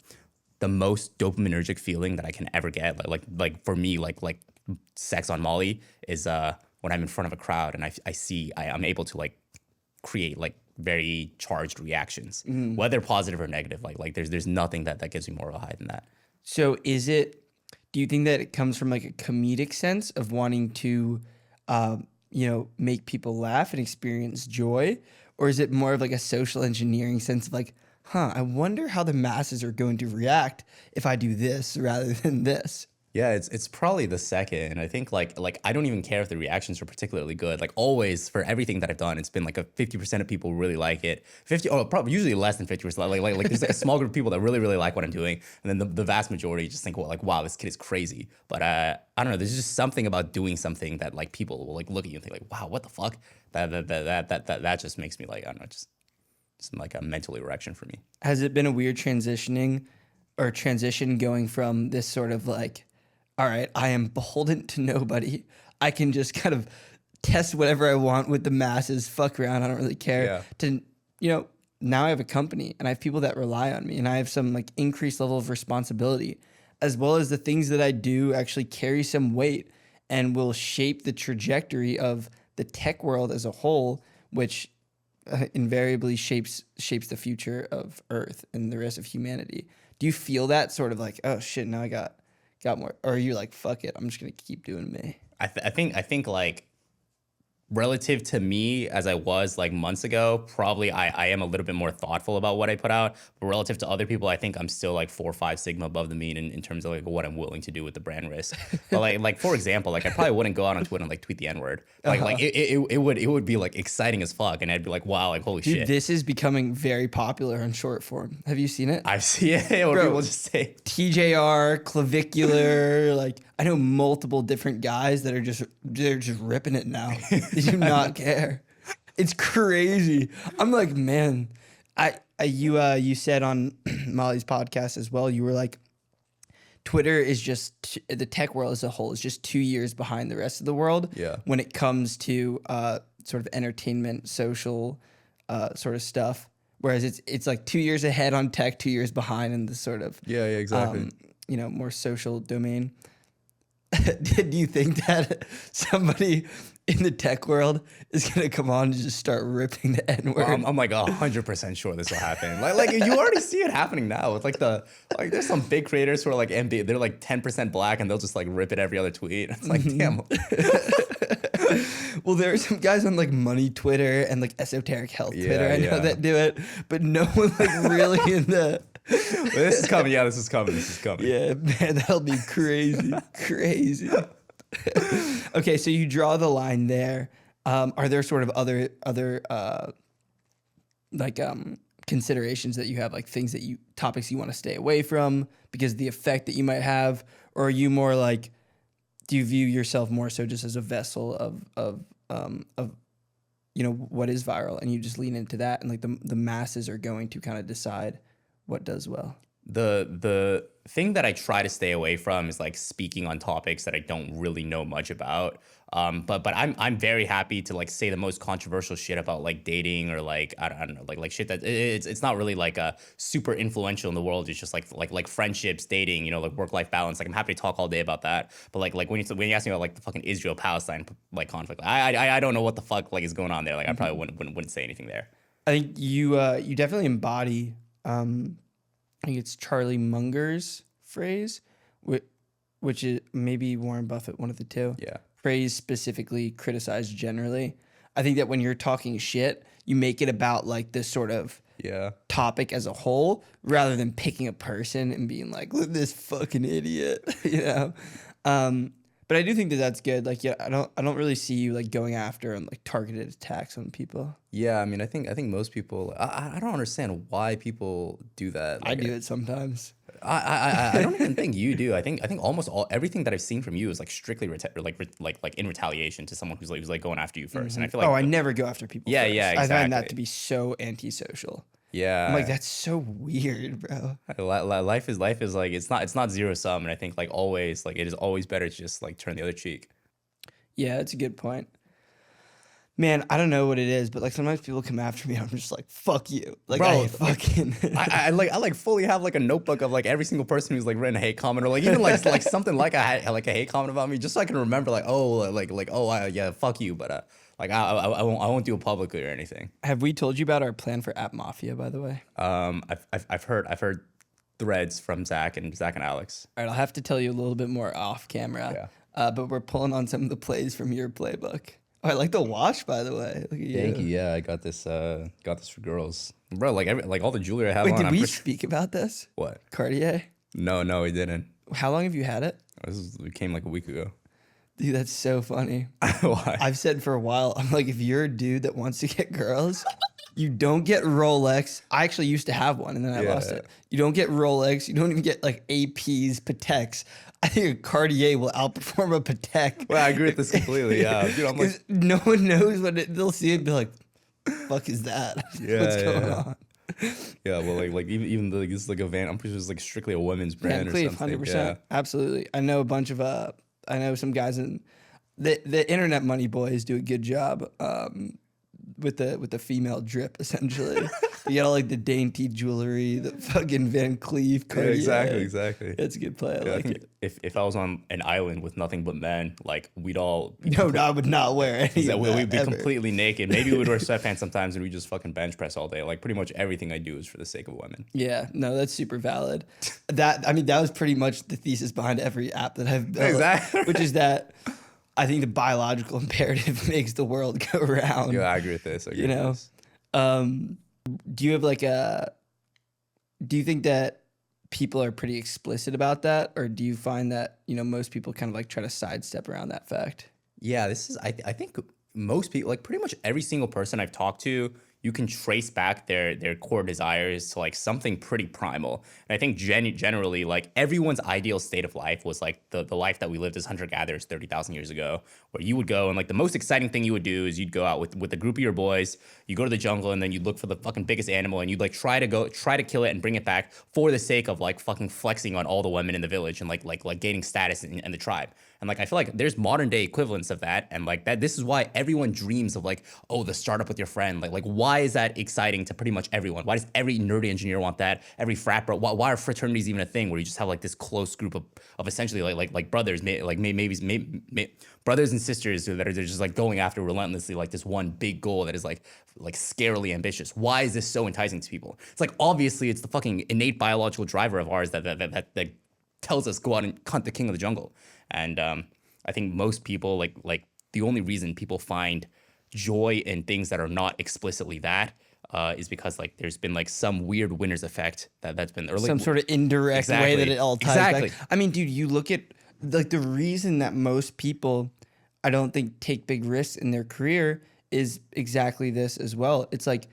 the most dopaminergic feeling that I can ever get, like for me, like sex on Molly, is when I'm in front of a crowd and I'm able to like create like very charged reactions, whether positive or negative. Like there's nothing that gives me more of a high than that. So do you think that it comes from like a comedic sense of wanting to, make people laugh and experience joy? Or is it more of like a social engineering sense of like, I wonder how the masses are going to react if I do this rather than this? Yeah, it's probably the second. I think like I don't even care if the reactions are particularly good. Like always, for everything that I've done, it's been like a 50% of people really like it. 50, or probably usually less than 50%. Like there's like a small group of people that really like what I'm doing, and then the vast majority just think, well, like, wow, this kid is crazy. But I don't know. There's just something about doing something that like people will like look at you and think like, wow, what the fuck? That just makes me like, I don't know, just like a mental erection for me. Has it been a weird transition going from this sort of like, all right, I am beholden to nobody, I can just kind of test whatever I want with the masses, fuck around, I don't really care, to, now I have a company and I have people that rely on me, and I have some like increased level of responsibility, as well as the things that I do actually carry some weight and will shape the trajectory of the tech world as a whole, which invariably shapes the future of Earth and the rest of humanity. Do you feel that sort of like, oh shit, now I got more, or are you like, fuck it, I'm just gonna keep doing me? I think like relative to me as I was like months ago, probably I am a little bit more thoughtful about what I put out. But relative to other people, I think I'm still like 4 or 5 sigma above the mean in terms of like what I'm willing to do with the brand risk. But like for example, like I probably wouldn't go out on Twitter and like tweet the N-word. Like it would be like exciting as fuck, and I'd be like, wow, like holy shit. This is becoming very popular on short form. Have you seen it? I've seen it. Where people just say TJR, clavicular, like I know multiple different guys that are just ripping it now. They do not care. It's crazy. I'm like, man, you said on Molly's podcast as well, you were like, Twitter is just, the tech world as a whole is just 2 years behind the rest of the world. Yeah. When it comes to sort of entertainment, social sort of stuff. Whereas it's like 2 years ahead on tech, 2 years behind in the sort of exactly. More social domain. Did you think that somebody in the tech world is gonna come on and just start ripping the N-word? Well, I'm like 100% sure this will happen. Like you already see it happening now with like there's some big creators who are like they're like 10% black and they'll just like rip it every other tweet. It's like damn. Well, there are some guys on like money Twitter and like esoteric health Twitter I know that do it, but no one like really in the. This is coming. Yeah, this is coming. Yeah, man, that'll be crazy. Crazy. Okay, so you draw the line there. Are there sort of other considerations that you have, like topics you want to stay away from because of the effect that you might have, or are you more like, do you view yourself more so just as a vessel of what is viral, and you just lean into that, and like the masses are going to kind of decide what does well? The thing that I try to stay away from is like speaking on topics that I don't really know much about. But I'm very happy to like say the most controversial shit about like dating or like I don't know like shit that it's not really like a super influential in the world. It's just like friendships, dating, like work-life balance. Like I'm happy to talk all day about that. But like when you ask me about like the fucking Israel-Palestine like conflict, I don't know what the fuck like is going on there. Like I probably wouldn't say anything there. I think you definitely embody. I think it's Charlie Munger's phrase, which is maybe Warren Buffett, one of the two. Yeah. Praise specifically, criticize generally. I think that when you're talking shit, you make it about like this sort of topic as a whole, rather than picking a person and being like, look at this fucking idiot, But I do think that that's good. Like, I don't really see you like going after and like targeted attacks on people. Yeah, I mean, I think most people. I don't understand why people do that. Like, I do it sometimes. I don't even think you do. I think almost everything that I've seen from you is like strictly in retaliation to someone who's like going after you first. Mm-hmm. And I feel like I never go after people. Yeah, first. Yeah, exactly. I find that to be so antisocial. Yeah, I'm like, that's so weird, bro. Life is like it's not zero sum, and I think like always like it is always better to just like turn the other cheek. Yeah, that's a good point. Man, I don't know what it is, but like sometimes people come after me, I'm just like, fuck you. Like, bro, I fucking I like fully have like a notebook of like every single person who's like written a hate comment, or like even like something like a hate comment about me, just so I can remember yeah, fuck you, but like I won't do it publicly or anything. Have we told you about our plan for App Mafia, by the way? I've heard threads from Zach and Alex. All right, I'll have to tell you a little bit more off camera. Yeah. But we're pulling on some of the plays from your playbook. Oh, I like the watch, by the way. Look at you. Thank you. Yeah, I got this for girls, bro. Like all the jewelry I have. Wait, did we speak about this? What? Cartier? No, we didn't. How long have you had it? It came like a week ago. Dude, that's so funny. Why? I've said for a while, I'm like, if you're a dude that wants to get girls, you don't get Rolex. I actually used to have one, and then I lost it. You don't get Rolex. You don't even get like APs, Pateks. I think a Cartier will outperform a Patek. Well, I agree with this completely. Yeah, dude, I'm like, no one knows what they'll see it and be like, "Fuck is that? What's going on?" Yeah, well, like even though this is like a van, I'm pretty sure it's like strictly a women's brand or something. 100%. Yeah. Absolutely. I know a bunch of I know some guys in the internet money boys do a good job with the female drip essentially. You got all like the dainty jewelry, the fucking Van Cleef, Yeah, Cartier. exactly. That's a good play. I like it. If I was on an island with nothing but men, like we'd all be No, I would not wear any of that we'd be ever. completely naked. Maybe we'd wear sweatpants sometimes, and we just fucking bench press all day. Like pretty much everything I do is for the sake of women. Yeah, no, that's super valid. That was pretty much the thesis behind every app that I've built. Exactly. Which is that I think the biological imperative makes the world go round. Yeah, I agree with this. You know, do you have like do you think that people are pretty explicit about that, or do you find that most people kind of like try to sidestep around that fact? Yeah, this is I think most people, like pretty much every single person I've talked to, you can trace back their core desires to like something pretty primal. And I think generally like everyone's ideal state of life was like the life that we lived as hunter-gatherers 30,000 years ago, where you would go and like the most exciting thing you would do is you'd go out with a group of your boys, you go to the jungle and then you'd look for the fucking biggest animal and you'd like try to kill it and bring it back for the sake of like fucking flexing on all the women in the village and like gaining status in the tribe. And like I feel like there's modern day equivalents of that, and like that this is why everyone dreams of like, oh, the startup with your friend. Like why is that exciting to pretty much everyone? Why does every nerdy engineer want that? Every frat bro, why are fraternities even a thing where you just have like this close group of essentially like brothers, maybe brothers and sisters that are just like going after relentlessly like this one big goal that is like scarily ambitious. Why is this so enticing to people? It's like obviously it's the fucking innate biological driver of ours that tells us go out and hunt the king of the jungle. And I think most people like the only reason people find joy in things that are not explicitly that is because like there's been like some weird winner's effect that's been or, like, some sort of indirect way that it all ties back. I mean, dude, you look at like the reason that most people I don't think take big risks in their career is exactly this as well. It's like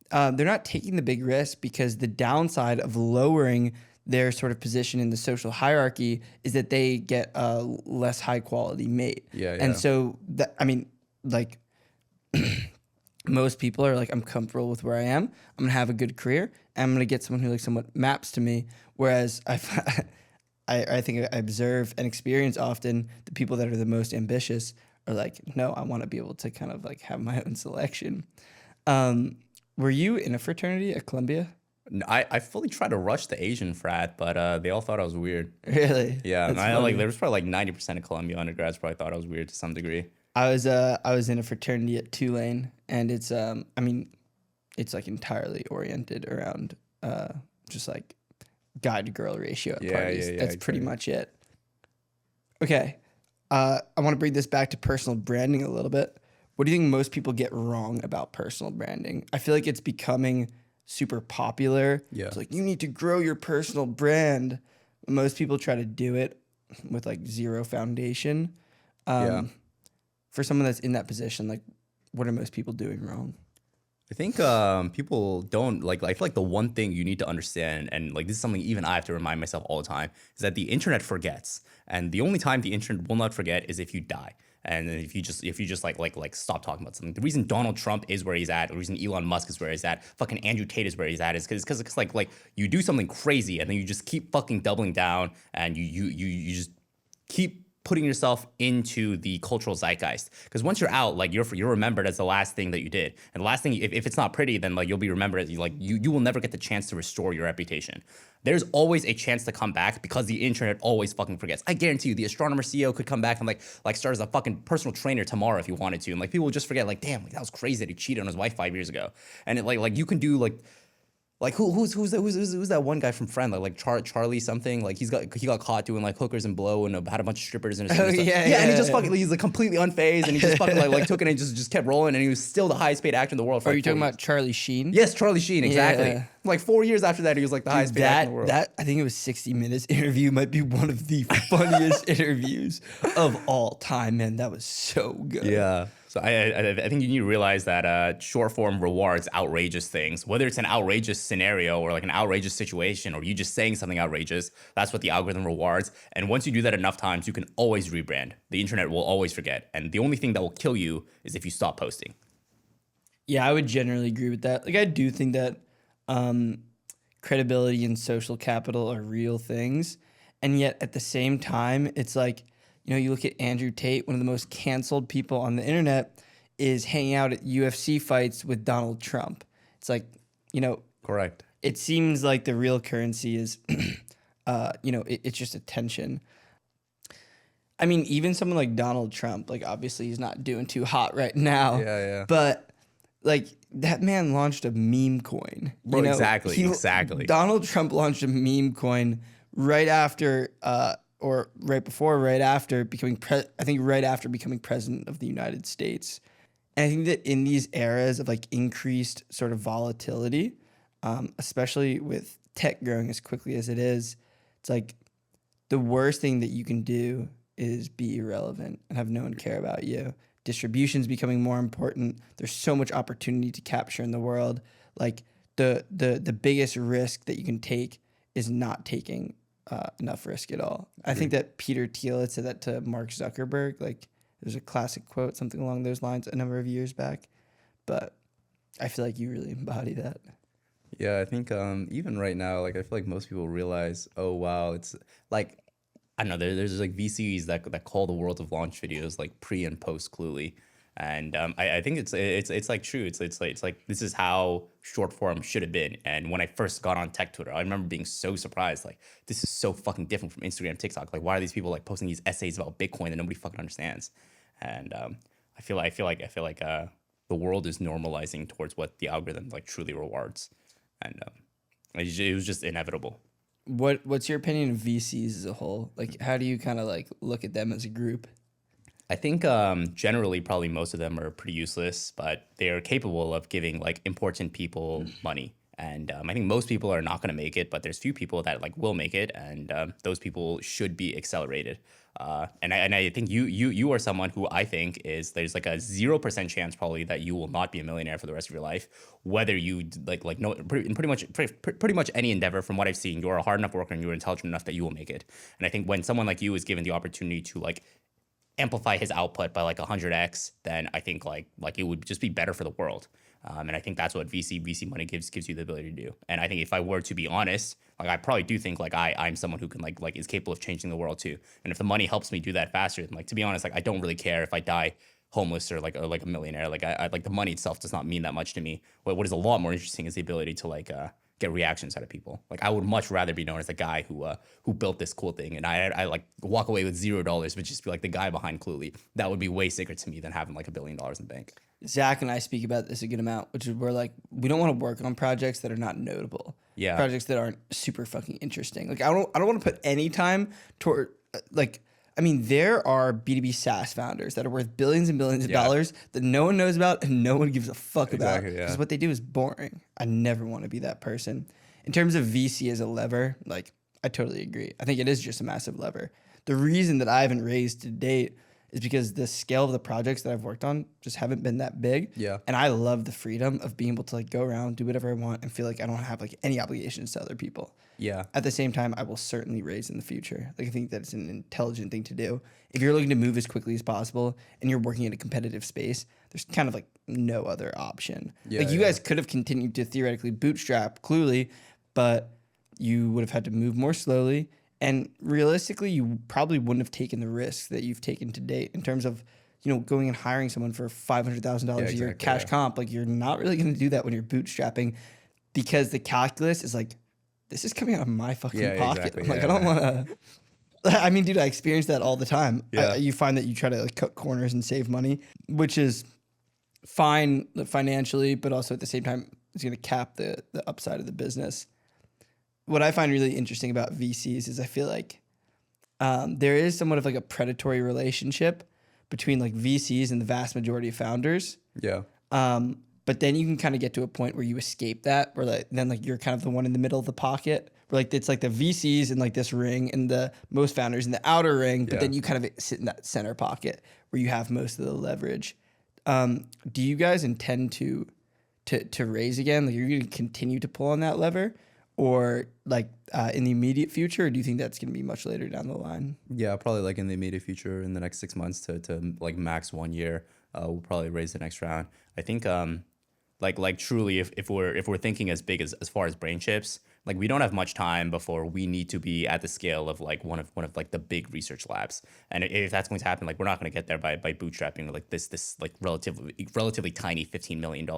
they're not taking the big risk because the downside of lowering their sort of position in the social hierarchy is that they get a less high quality mate. Yeah. And so that, I mean, like most people are like, I'm comfortable with where I am. I'm gonna have a good career. And I'm gonna get someone who like somewhat maps to me. Whereas I think I observe and experience often the people that are the most ambitious are like, no, I want to be able to kind of like have my own selection. Were you in a fraternity at Columbia? I fully tried to rush the Asian frat, but they all thought I was weird. Really? Yeah, and like there was probably like 90% of Columbia undergrads probably thought I was weird to some degree. I was in a fraternity at Tulane, and it's it's like entirely oriented around just like guy to girl ratio at parties. That's exactly. Pretty much it. Okay, I want to bring this back to personal branding a little bit. What do you think most people get wrong about personal branding? I feel like it's becoming super popular. Yeah. It's like, you need to grow your personal brand. Most people try to do it with like zero foundation. For someone that's in that position, like what are most people doing wrong? I think people don't like I feel like the one thing you need to understand, and like this is something even I have to remind myself all the time, is that the internet forgets. And the only time the internet will not forget is if you die. And if you just like stop talking about something. The reason Donald Trump is where he's at, the reason Elon Musk is where he's at, fucking Andrew Tate is where he's at, is because like you do something crazy and then you just keep fucking doubling down and you just keep putting yourself into the cultural zeitgeist. Because once you're out, like you're remembered as the last thing that you did. And the last thing, if it's not pretty, then like you'll be remembered as you will never get the chance to restore your reputation. There's always a chance to come back because the internet always fucking forgets. I guarantee you, the astronomer CEO could come back and like start as a fucking personal trainer tomorrow if he wanted to, and like people will just forget. Like, damn, like, that was crazy that he cheated on his wife 5 years ago. And it, like you can do like who's that one guy from Friend like Charlie something, like he got caught doing like hookers and blow and had a bunch of strippers in his and he just fucking he's like completely unfazed and he just fucking like took it and just kept rolling and he was still the highest paid actor in the world. Are you talking about Charlie Sheen? Yes, Charlie Sheen, exactly. Yeah. Like 4 years after that, he was like the highest paid actor in the world. That I think it was 60 Minutes interview might be one of the funniest interviews of all time, man. That was so good. Yeah. So I think you need to realize that short form rewards outrageous things. Whether it's an outrageous scenario or like an outrageous situation or you just saying something outrageous, that's what the algorithm rewards. And once you do that enough times, you can always rebrand. The internet will always forget. And the only thing that will kill you is if you stop posting. Yeah, I would generally agree with that. Like I do think that credibility and social capital are real things. And yet at the same time, it's like, you know, you look at Andrew Tate, one of the most canceled people on the internet, is hanging out at UFC fights with Donald Trump. It's like, you know, Correct. it seems like the real currency is, it's just attention. I mean, even someone like Donald Trump, like obviously he's not doing too hot right now. Yeah. But like that man launched a meme coin. Bro, exactly. Donald Trump launched a meme coin right after, or right before, right after becoming right after becoming president of the United States. And I think that in these eras of like increased sort of volatility, especially with tech growing as quickly as it is, it's like the worst thing that you can do is be irrelevant and have no one care about you. Distribution's becoming more important. There's so much opportunity to capture in the world. Like the biggest risk that you can take is not taking enough risk at all. I think that Peter Thiel had said that to Mark Zuckerberg. Like there's a classic quote, something along those lines, a number of years back. But I feel like you really embody that. Yeah, I think even right now, like I feel like most people realize, oh wow, it's like I don't know. There's like VCs that call the world of launch videos like pre and post Cluely, and I think it's like true. It's like this is how short form should have been. And when I first got on tech Twitter, I remember being so surprised. Like this is so fucking different from Instagram, TikTok. Like why are these people like posting these essays about Bitcoin that nobody fucking understands? And I feel like the world is normalizing towards what the algorithm like truly rewards, and it was just inevitable. What's your opinion of VCs as a whole? Like, how do you kind of like look at them as a group? I think generally probably most of them are pretty useless, but they are capable of giving like important people money. And I think most people are not going to make it, but there's few people that like will make it, and those people should be accelerated. And I think you are someone who I think is there's like a 0% chance probably that you will not be a millionaire for the rest of your life, whether you like no pretty much any endeavor. From what I've seen, you're a hard enough worker and you're intelligent enough that you will make it. And I think when someone like you is given the opportunity to like amplify his output by like 100x, then I think like it would just be better for the world. And I think that's what VC money gives you the ability to do. And I think if I were to be honest, like I probably do think like I'm someone who can like is capable of changing the world too. And if the money helps me do that faster, then like to be honest, like I don't really care if I die homeless or like a millionaire. Like I like the money itself does not mean that much to me. What is a lot more interesting is the ability to like get reactions out of people. Like I would much rather be known as the guy who built this cool thing, and I like walk away with $0, but just be like the guy behind Cluely. That would be way sicker to me than having like $1 billion in the bank. Zach and I speak about this a good amount, which is we're like we don't want to work on projects that are not notable. Yeah, projects that aren't super fucking interesting. Like I don't want to put any time toward like. I mean, there are B2B SaaS founders that are worth billions and billions of dollars that no one knows about and no one gives a fuck about because what they do is boring. I never want to be that person. In terms of VC as a lever, like I totally agree. I think it is just a massive lever. The reason that I haven't raised to date is because the scale of the projects that I've worked on just haven't been that big. Yeah. And I love the freedom of being able to like go around, do whatever I want and feel like I don't have like any obligations to other people. Yeah. At the same time, I will certainly raise in the future. Like I think that it's an intelligent thing to do. If you're looking to move as quickly as possible and you're working in a competitive space, there's kind of like no other option. Yeah, like you guys could have continued to theoretically bootstrap Cluely, but you would have had to move more slowly. And realistically, you probably wouldn't have taken the risks that you've taken to date in terms of, going and hiring someone for $500,000 a year cash comp. Like you're not really going to do that when you're bootstrapping because the calculus is like, this is coming out of my fucking pocket. Exactly. I'm like, I don't want to. I mean, dude, I experience that all the time. Yeah. You find that you try to like cut corners and save money, which is fine financially, but also at the same time, it's going to cap the upside of the business. What I find really interesting about VCs is I feel like there is somewhat of like a predatory relationship between like VCs and the vast majority of founders. Yeah. But then you can kind of get to a point where you escape that, where like then like you're kind of the one in the middle of the pocket, where like it's like the VCs in like this ring and the most founders in the outer ring, but then you kind of sit in that center pocket where you have most of the leverage. Do you guys intend to raise again? Like you're going to continue to pull on that lever? Or like in the immediate future, or do you think that's going to be much later down the line? Yeah, probably like in the immediate future, in the next 6 months to like max 1 year, we'll probably raise the next round. I think like truly, if we're thinking as big as far as brain chips, like we don't have much time before we need to be at the scale of like one of like the big research labs. And if that's going to happen, like we're not going to get there by bootstrapping like this like relatively tiny $15 million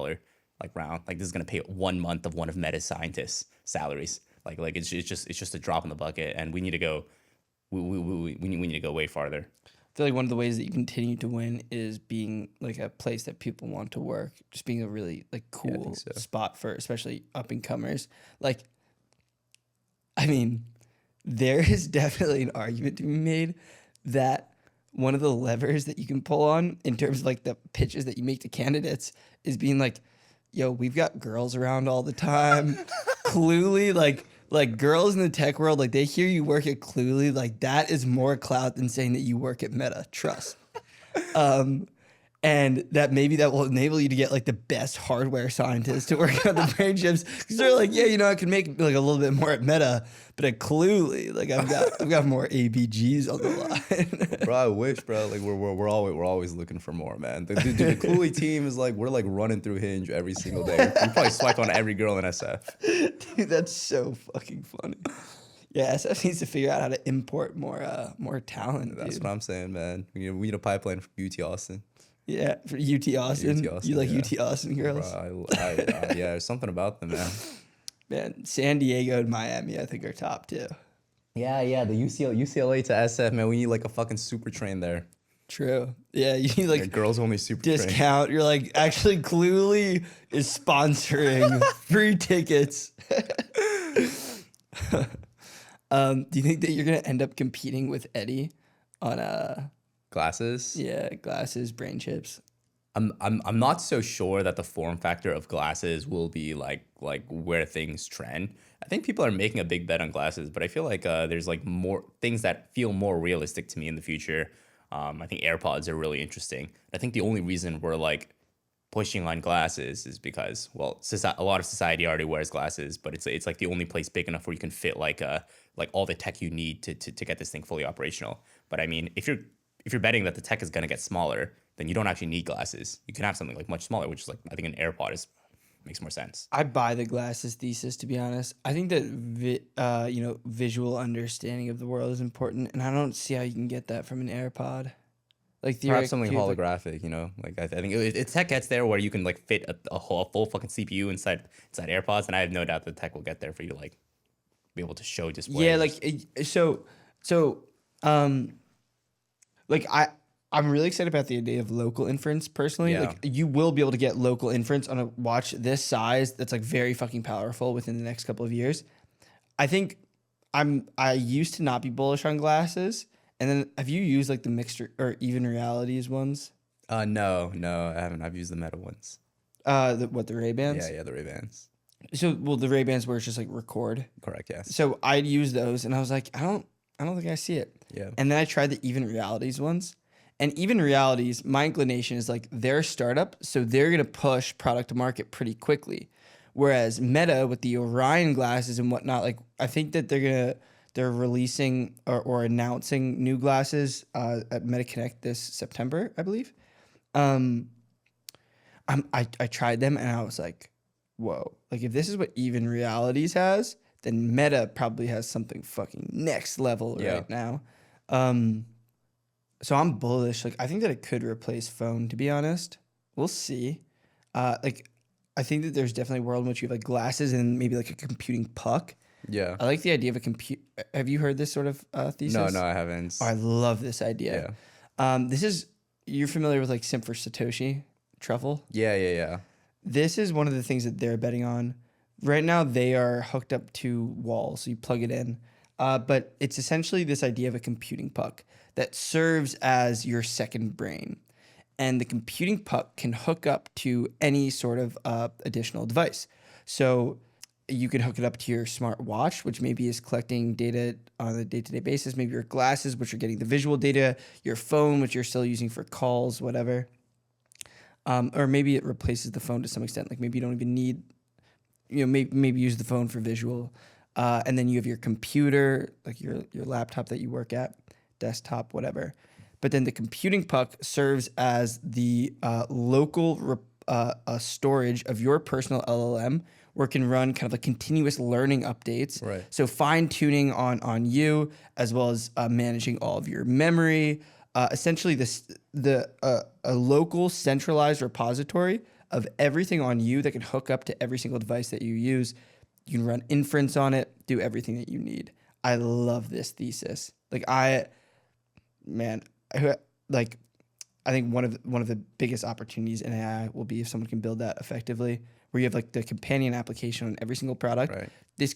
like round. Like this is gonna pay 1 month of one of Meta's scientists' salaries. Like it's just a drop in the bucket, and we need to go. We need to go way farther. I feel like one of the ways that you continue to win is being like a place that people want to work, just being a really like cool spot for especially up and comers. Like, I mean, there is definitely an argument to be made that one of the levers that you can pull on in terms of like the pitches that you make to candidates is being like, yo, we've got girls around all the time. Cluely, like girls in the tech world, like they hear you work at Cluely, like that is more clout than saying that you work at Meta. Trust. And that maybe that will enable you to get like the best hardware scientists to work on the brain chips because they're like, yeah, you know, I can make like a little bit more at Meta, but at Cluely, like I've got more ABGs on the line. Bro, I wish, bro. Like we're always looking for more, man. The Cluely team is like we're like running through Hinge every single day. We probably swipe on every girl in SF. Dude, that's so fucking funny. Yeah, SF needs to figure out how to import more talent. That's dude. what I'm saying, man. We need a pipeline from UT Austin. Yeah, for UT Austin. You like UT Austin girls? Bro, yeah, there's something about them, man. Man, San Diego and Miami, I think, are top two. Yeah, the UCLA to SF, man. We need like a fucking super train there. True. Yeah, you need like girls only super discount. train. You're like, actually, Cluely is sponsoring free tickets. Do you think that you're gonna end up competing with Eddie on glasses? Yeah, glasses, brain chips. I'm not so sure that the form factor of glasses will be like where things trend. I think people are making a big bet on glasses, but I feel like there's like more things that feel more realistic to me in the future. I think AirPods are really interesting. I think the only reason we're like pushing on glasses is because, well, a lot of society already wears glasses, but it's like the only place big enough where you can fit like all the tech you need to get this thing fully operational. But I mean, if you're betting that the tech is gonna get smaller, then you don't actually need glasses. You can have something like much smaller, which is like I think an AirPod makes more sense. I buy the glasses thesis, to be honest. I think that visual understanding of the world is important, and I don't see how you can get that from an AirPod. Like perhaps something holographic, Like I think tech gets there where you can like fit a full fucking CPU inside AirPods, and I have no doubt the tech will get there for you to like be able to show displays. Yeah, like I'm really excited about the idea of local inference personally. Yeah. Like you will be able to get local inference on a watch this size that's like very fucking powerful within the next couple of years. I think I used to not be bullish on glasses. And then have you used like the mixed or even realities ones? No, I haven't. I've used the Meta ones. The Ray-Bans? Yeah, the Ray-Bans. So, well, the Ray-Bans where it's just like record. Correct, yes. So I'd use those and I was like, I don't think I see it. Yeah. And then I tried the even realities ones. And even realities, my inclination is like they're a startup, so they're going to push product to market pretty quickly. Whereas Meta with the Orion glasses and whatnot, like I think that they're releasing or announcing new glasses at MetaConnect this September, I believe. I tried them and I was like, whoa. Like if this is what even realities has, then Meta probably has something fucking next level right now. So I'm bullish. Like I think that it could replace phone, to be honest. We'll see. Like I think that there's definitely a world in which you have like glasses and maybe like a computing puck. Yeah. I like the idea of a compute. Have you heard this sort of thesis? No, I haven't. Oh, I love this idea. Yeah. You're familiar with like Simp for Satoshi Truffle? Yeah. This is one of the things that they're betting on. Right now, they are hooked up to walls, so you plug it in. But it's essentially this idea of a computing puck that serves as your second brain. And the computing puck can hook up to any sort of additional device. So you can hook it up to your smart watch, which maybe is collecting data on a day-to-day basis. Maybe your glasses, which are getting the visual data. Your phone, which you're still using for calls, whatever. Or maybe it replaces the phone to some extent. Like maybe you don't even need, maybe use the phone for visual. And then you have your computer, like your laptop that you work at, desktop, whatever. But then the computing puck serves as the local storage of your personal LLM, where it can run kind of like continuous learning updates. Right. So fine tuning on you, as well as managing all of your memory. Essentially, a local centralized repository of everything on you that can hook up to every single device that you use. You can run inference on it, do everything that you need. I love this thesis. Like man, like I think one of the biggest opportunities in AI will be if someone can build that effectively, where you have like the companion application on every single product. Right. You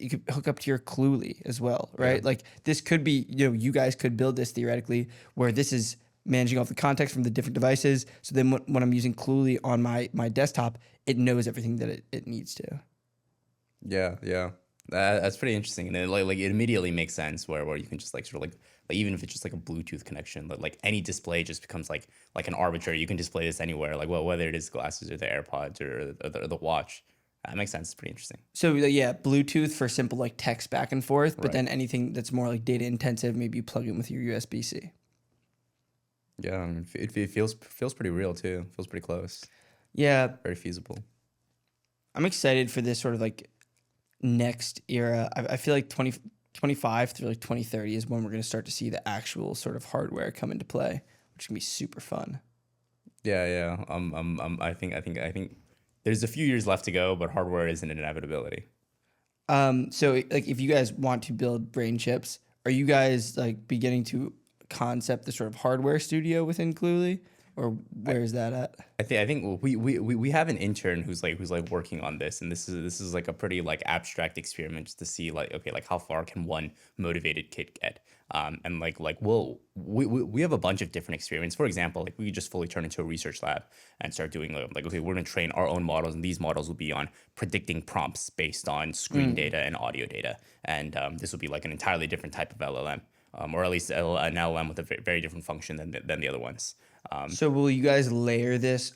could hook up to your Cluely as well, right? Yeah. Like this could be, you guys could build this theoretically where this is managing all the context from the different devices. So then when I'm using Cluely on my desktop, it knows everything that it needs to. Yeah, yeah. That's pretty interesting, and like it immediately makes sense where you can just like sort of like even if it's just like a Bluetooth connection, like any display just becomes like an arbitrary. You can display this anywhere, like whether it is glasses or the AirPods or the watch. That makes sense. It's pretty interesting. So yeah, Bluetooth for simple like text back and forth, but Right. then anything that's more like data intensive, maybe you plug in with your USB-C. Yeah, I mean, it feels pretty real too. Feels pretty close. Yeah, Very feasible. I'm excited for this sort of like next era. I feel like 2025 through like 2030 is when we're going to start to see the actual sort of hardware come into play, which can be super fun. Yeah, yeah. I think there's a few years left to go, but hardware is an inevitability. So like if you guys want to build brain chips, are you guys like beginning to concept the sort of hardware studio within Cluely, or where is that at? I think we have an intern who's like working on this, and this is like a pretty like abstract experiment just to see like, okay, like how far can one motivated kid get, and we have a bunch of different experiments. For example, like we could just fully turn into a research lab and start doing like, okay, we're gonna train our own models, and these models will be on predicting prompts based on screen data and audio data, and this will be like an entirely different type of LLM, or at least an LLM with a very different function than the other ones. So will you guys layer this?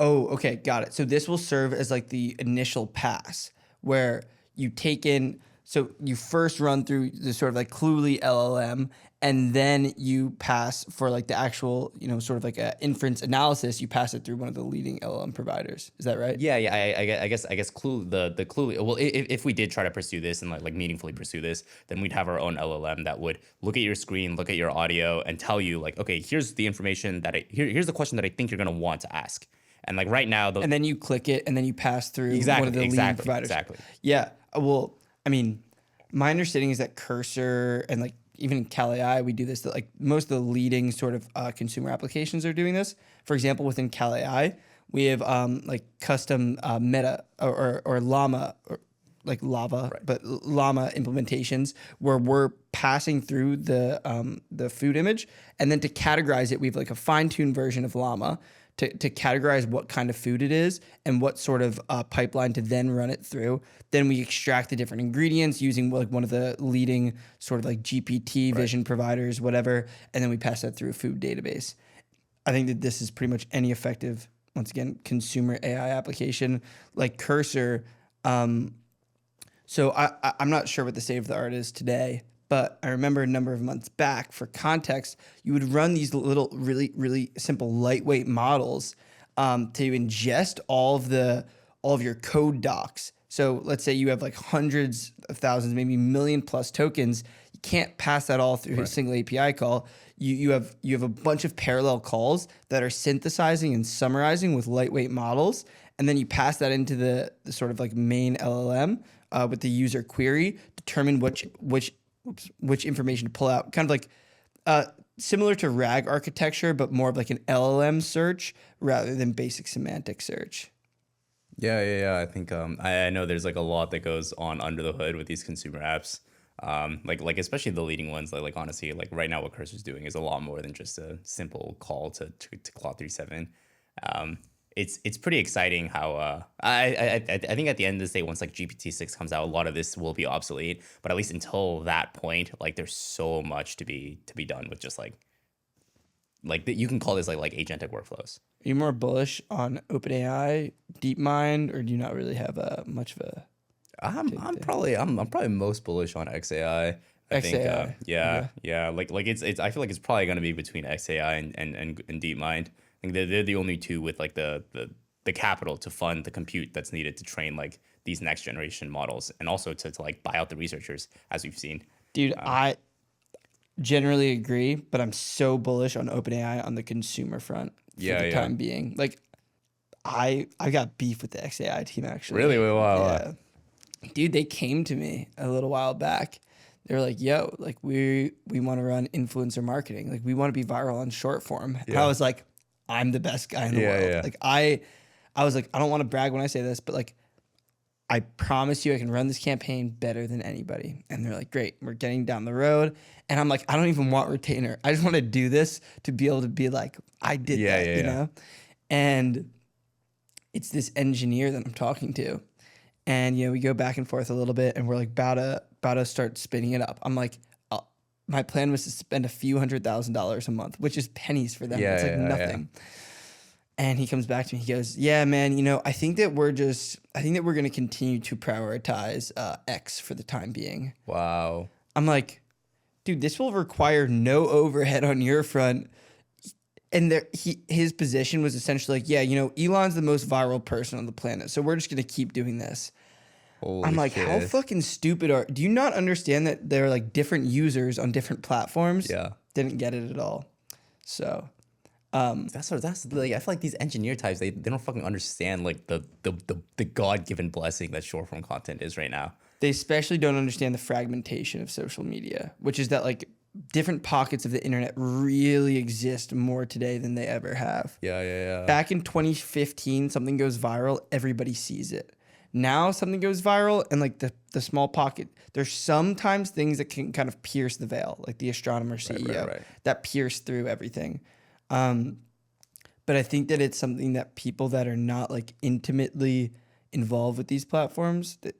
Oh, okay, got it. So this will serve as like the initial pass where you take in, so you first run through the sort of like Cluely LLM, and then you pass for like the actual, sort of like a inference analysis, you pass it through one of the leading LLM providers. Is that right? Yeah, yeah. I guess the Clue. Well, if we did try to pursue this and like meaningfully pursue this, then we'd have our own LLM that would look at your screen, look at your audio, and tell you like, okay, here's the information here's the question that I think you're gonna want to ask. And like right now, and then you click it, and then you pass through one of the leading providers. Exactly. Yeah. Well, I mean, my understanding is that Cursor and like even in Cal AI, we do this. That like most of the leading sort of consumer applications are doing this. For example, within Cal AI, we have like custom Meta or Llama or like Lava, Right. but Llama implementations where we're passing through the food image, and then to categorize it, we have like a fine-tuned version of Llama to categorize what kind of food it is and what sort of pipeline to then run it through. Then we extract the different ingredients using like one of the leading sort of like GPT vision providers, whatever, and then we pass that through a food database. I think that this is pretty much any effective, once again, consumer AI application like Cursor. So I'm not sure what the state of the art is today, but I remember a number of months back, for context, you would run these little really, really simple lightweight models to ingest all of your code docs. So let's say you have like hundreds of thousands, maybe million plus tokens. You can't pass that all through a single API call. You have a bunch of parallel calls that are synthesizing and summarizing with lightweight models, and then you pass that into the sort of like main LLM with the user query, determine which information to pull out. Kind of like similar to RAG architecture, but more of like an LLM search rather than basic semantic search. Yeah. I think I know there's like a lot that goes on under the hood with these consumer apps. Like especially the leading ones, like honestly, like right now what Cursor's doing is a lot more than just a simple call to Claude 3.7. It's pretty exciting how I think at the end of the day, once like GPT-6 comes out, a lot of this will be obsolete. But at least until that point, like there's so much to be done with just like you can call this like agentic workflows. Are you more bullish on OpenAI, DeepMind, or do you not really have much of a? I'm probably most bullish on XAI. I think yeah. Like it's I feel like it's probably gonna be between XAI and DeepMind. I think they're the only two with like the capital to fund the compute that's needed to train like these next generation models, and also to like buy out the researchers, as we've seen. Dude, I generally agree, but I'm so bullish on OpenAI on the consumer front for the time being. Like, I got beef with the XAI team actually. Really? Wait, wow. Yeah. Dude, they came to me a little while back. They were like, yo, like we want to run influencer marketing. Like we want to be viral on short form. And I was like, I'm the best guy in the world. Yeah. Like I was like, I don't want to brag when I say this, but like I promise you I can run this campaign better than anybody. And they're like, great, we're getting down the road. And I'm like, I don't even want retainer. I just want to do this to be able to be like, I did that, you know? And it's this engineer that I'm talking to. And, you know, we go back and forth a little bit and we're like about to start spinning it up. I'm like, my plan was to spend a few $100,000 a month, which is pennies for them. It's like nothing. Yeah. And he comes back to me. He goes, yeah, man, you know, I think that we're going to continue to prioritize X for the time being. Wow. I'm like, dude, this will require no overhead on your front. And his position was essentially like, yeah, you know, Elon's the most viral person on the planet, so we're just going to keep doing this. I'm like, how fucking stupid do you not understand that there are like different users on different platforms? Yeah. Didn't get it at all. So that's like, I feel like these engineer types, they don't fucking understand like the God-given blessing that short form content is right now. They especially don't understand the fragmentation of social media, which is that like different pockets of the internet really exist more today than they ever have. Yeah. Back in 2015, something goes viral, everybody sees it. Now something goes viral and like the small pocket, there's sometimes things that can kind of pierce the veil, like the astronomer CEO right. that pierce through everything. But I think that it's something that people that are not like intimately involved with these platforms, that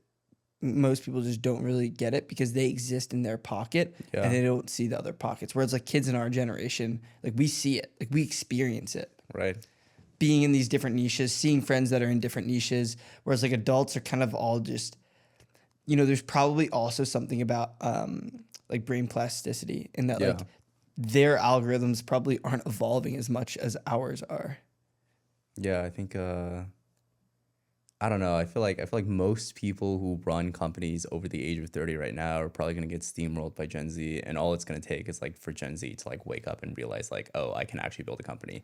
most people just don't really get it because they exist in their pocket and they don't see the other pockets. Whereas like kids in our generation, like we see it, like we experience it. Right. Being in these different niches, seeing friends that are in different niches, whereas like adults are kind of all just, you know, there's probably also something about like brain plasticity in that like their algorithms probably aren't evolving as much as ours are. Yeah, I think I don't know. I feel like most people who run companies over the age of 30 right now are probably going to get steamrolled by Gen Z, and all it's going to take is like for Gen Z to like wake up and realize like, oh, I can actually build a company.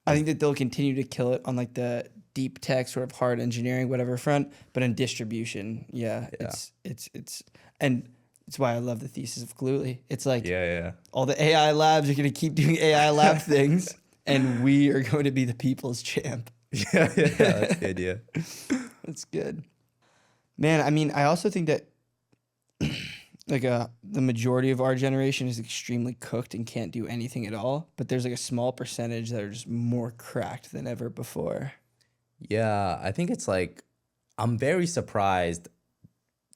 I think that they'll continue to kill it on like the deep tech sort of hard engineering, whatever front, but in distribution, it's and it's why I love the thesis of Glutely. It's like all the AI labs are going to keep doing AI lab things, and we are going to be the people's champ. Yeah, that's the idea. That's good. Man, I mean, I also think that like the majority of our generation is extremely cooked and can't do anything at all, but there's like a small percentage that are just more cracked than ever before. Yeah, I think it's like I'm very surprised.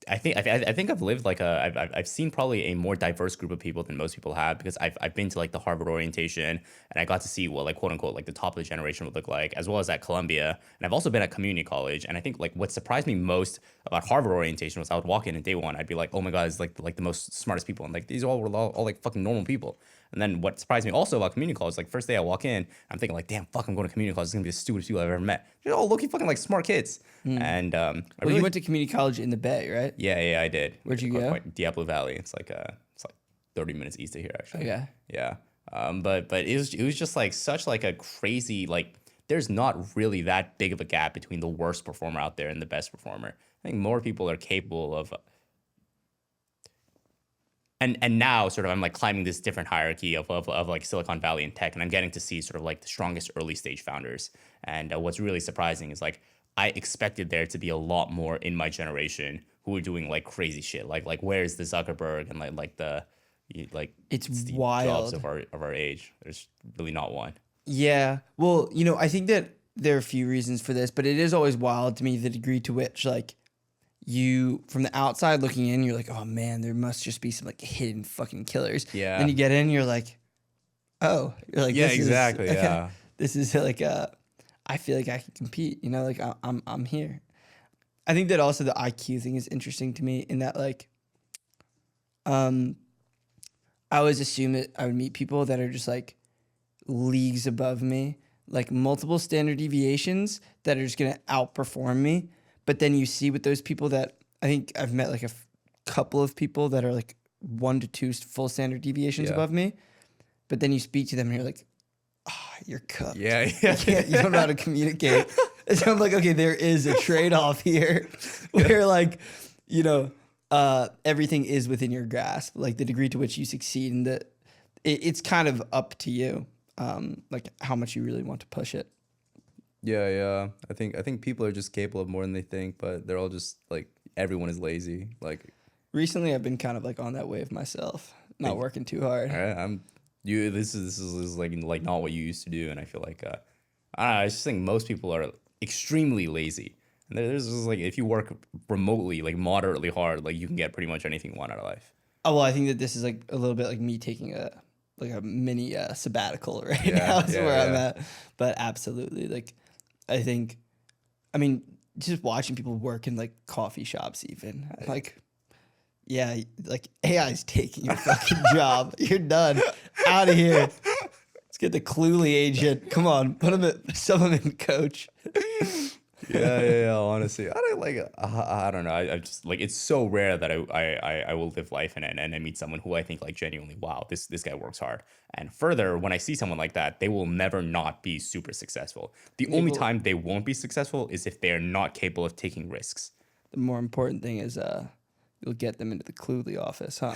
I think I've lived like I've seen probably a more diverse group of people than most people have, because I've been to like the Harvard orientation, and I got to see what like quote unquote like the top of the generation would look like, as well as at Columbia, and I've also been at community college. And I think like what surprised me most about Harvard orientation was I would walk in and day one I'd be like, oh my god, it's like the most smartest people, and like these all were all like fucking normal people. And then what surprised me also about community college, like first day I walk in, I'm thinking like, damn, fuck, I'm going to community college. It's gonna be the stupidest people I've ever met. They're all looking fucking like smart kids. And you went to community college in the Bay, right? Yeah, I did. Where'd you go? Diablo Valley. It's like 30 minutes east of here, actually. Okay. Yeah. But it was just like such like a crazy, like there's not really that big of a gap between the worst performer out there and the best performer. I think more people are capable of. And now sort of I'm like climbing this different hierarchy of like Silicon Valley and tech, and I'm getting to see sort of like the strongest early stage founders. And what's really surprising is like I expected there to be a lot more in my generation who are doing like crazy shit. Like where's the Zuckerberg and like the it's Steve wild Jobs of our age. There's really not one. Yeah. Well, you know, I think that there are a few reasons for this, but it is always wild to me the degree to which like you from the outside looking in, you're like, oh man, there must just be some like hidden fucking killers. Yeah. Then you get in, you're like, oh, you're like, yeah, exactly. Yeah. This is like I feel like I can compete. You know, like I'm here. I think that also the IQ thing is interesting to me in that like, I always assume that I would meet people that are just like leagues above me, like multiple standard deviations that are just gonna outperform me. But then you see with those people that I think I've met like a couple of people that are like 1 to 2 full standard deviations above me. But then you speak to them and you're like, oh, I you're cooked. Yeah. You don't know how to communicate. So I'm like, okay, there is a trade-off here where like, you know, everything is within your grasp, like the degree to which you succeed, and that it's kind of up to you, like how much you really want to push it. Yeah. I think people are just capable of more than they think, but they're all just like, everyone is lazy. Like recently I've been kind of like on that wave myself, not working too hard. All right, this is like not what you used to do, and I feel like I don't know, I just think most people are extremely lazy. And there's just like, if you work remotely, like moderately hard, like you can get pretty much anything you want out of life. Oh well, I think that this is like a little bit like me taking a mini sabbatical right now is where I'm at. But absolutely, like I think, I mean, just watching people work in like coffee shops, even like. Yeah, like AI is taking your fucking job. You're done. Out of here. Let's get the Cluely agent. Come on, sub him in, coach. Yeah. Honestly, I don't know. I just like, it's so rare that I will live life and I meet someone who I think like genuinely, wow, this guy works hard. And further, when I see someone like that, they will never not be super successful. The only time they won't be successful is if they are not capable of taking risks. The more important thing is you'll get them into the Cluely office, huh?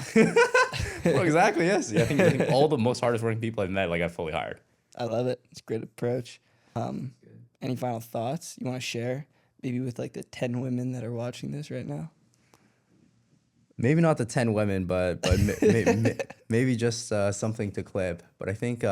Well, exactly. Yes. Yeah, I think all the most hardest working people I've met, like, I've fully hired. I love it. It's a great approach. Any final thoughts you want to share? Maybe with like the 10 women that are watching this right now. Maybe not the 10 women, but maybe just something to clip. But I think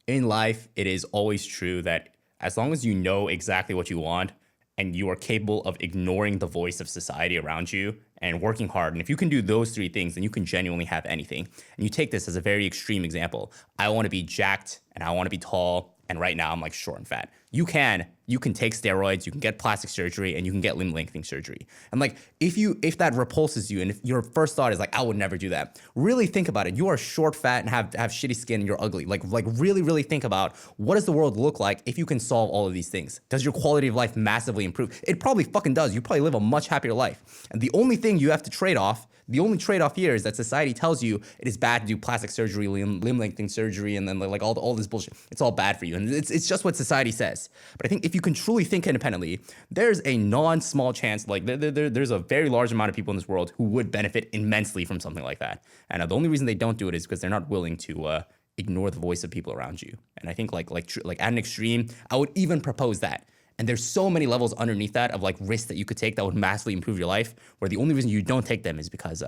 in life, it is always true that as long as you know exactly what you want and you are capable of ignoring the voice of society around you and working hard, and if you can do those three things, then you can genuinely have anything. And you take this as a very extreme example. I want to be jacked and I want to be tall, and right now I'm like short and fat. You can take steroids, you can get plastic surgery, and you can get limb lengthening surgery. And like, if that repulses you, and if your first thought is like, I would never do that, really think about it. You are short, fat, and have shitty skin, and you're ugly. Like really think about, what does the world look like if you can solve all of these things? Does your quality of life massively improve? It probably fucking does. You probably live a much happier life. And the only thing you have to trade off, the only trade-off here is that society tells you it is bad to do plastic surgery, limb lengthening surgery, and then like all this bullshit. It's all bad for you, and it's just what society says. But I think if you can truly think independently, there's a non-small chance, like there's a very large amount of people in this world who would benefit immensely from something like that. And the only reason they don't do it is because they're not willing to ignore the voice of people around you. And I think like at an extreme, I would even propose that. And there's so many levels underneath that of like risks that you could take that would massively improve your life, where the only reason you don't take them is because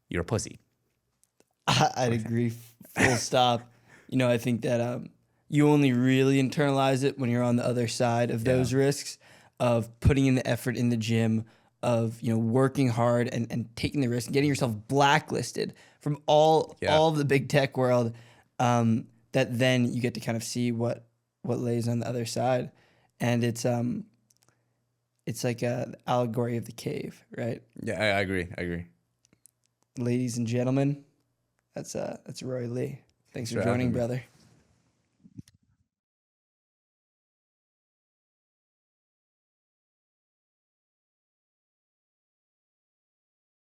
you're a pussy. I'd agree. Full stop. You know, I think that you only really internalize it when you're on the other side of those risks, of putting in the effort in the gym, of, you know, working hard and taking the risk and getting yourself blacklisted from all of the big tech world, that then you get to kind of see what lays on the other side. And it's like an allegory of the cave, right? Yeah, I agree. Ladies and gentlemen, that's Roy Lee. Thanks for joining, brother.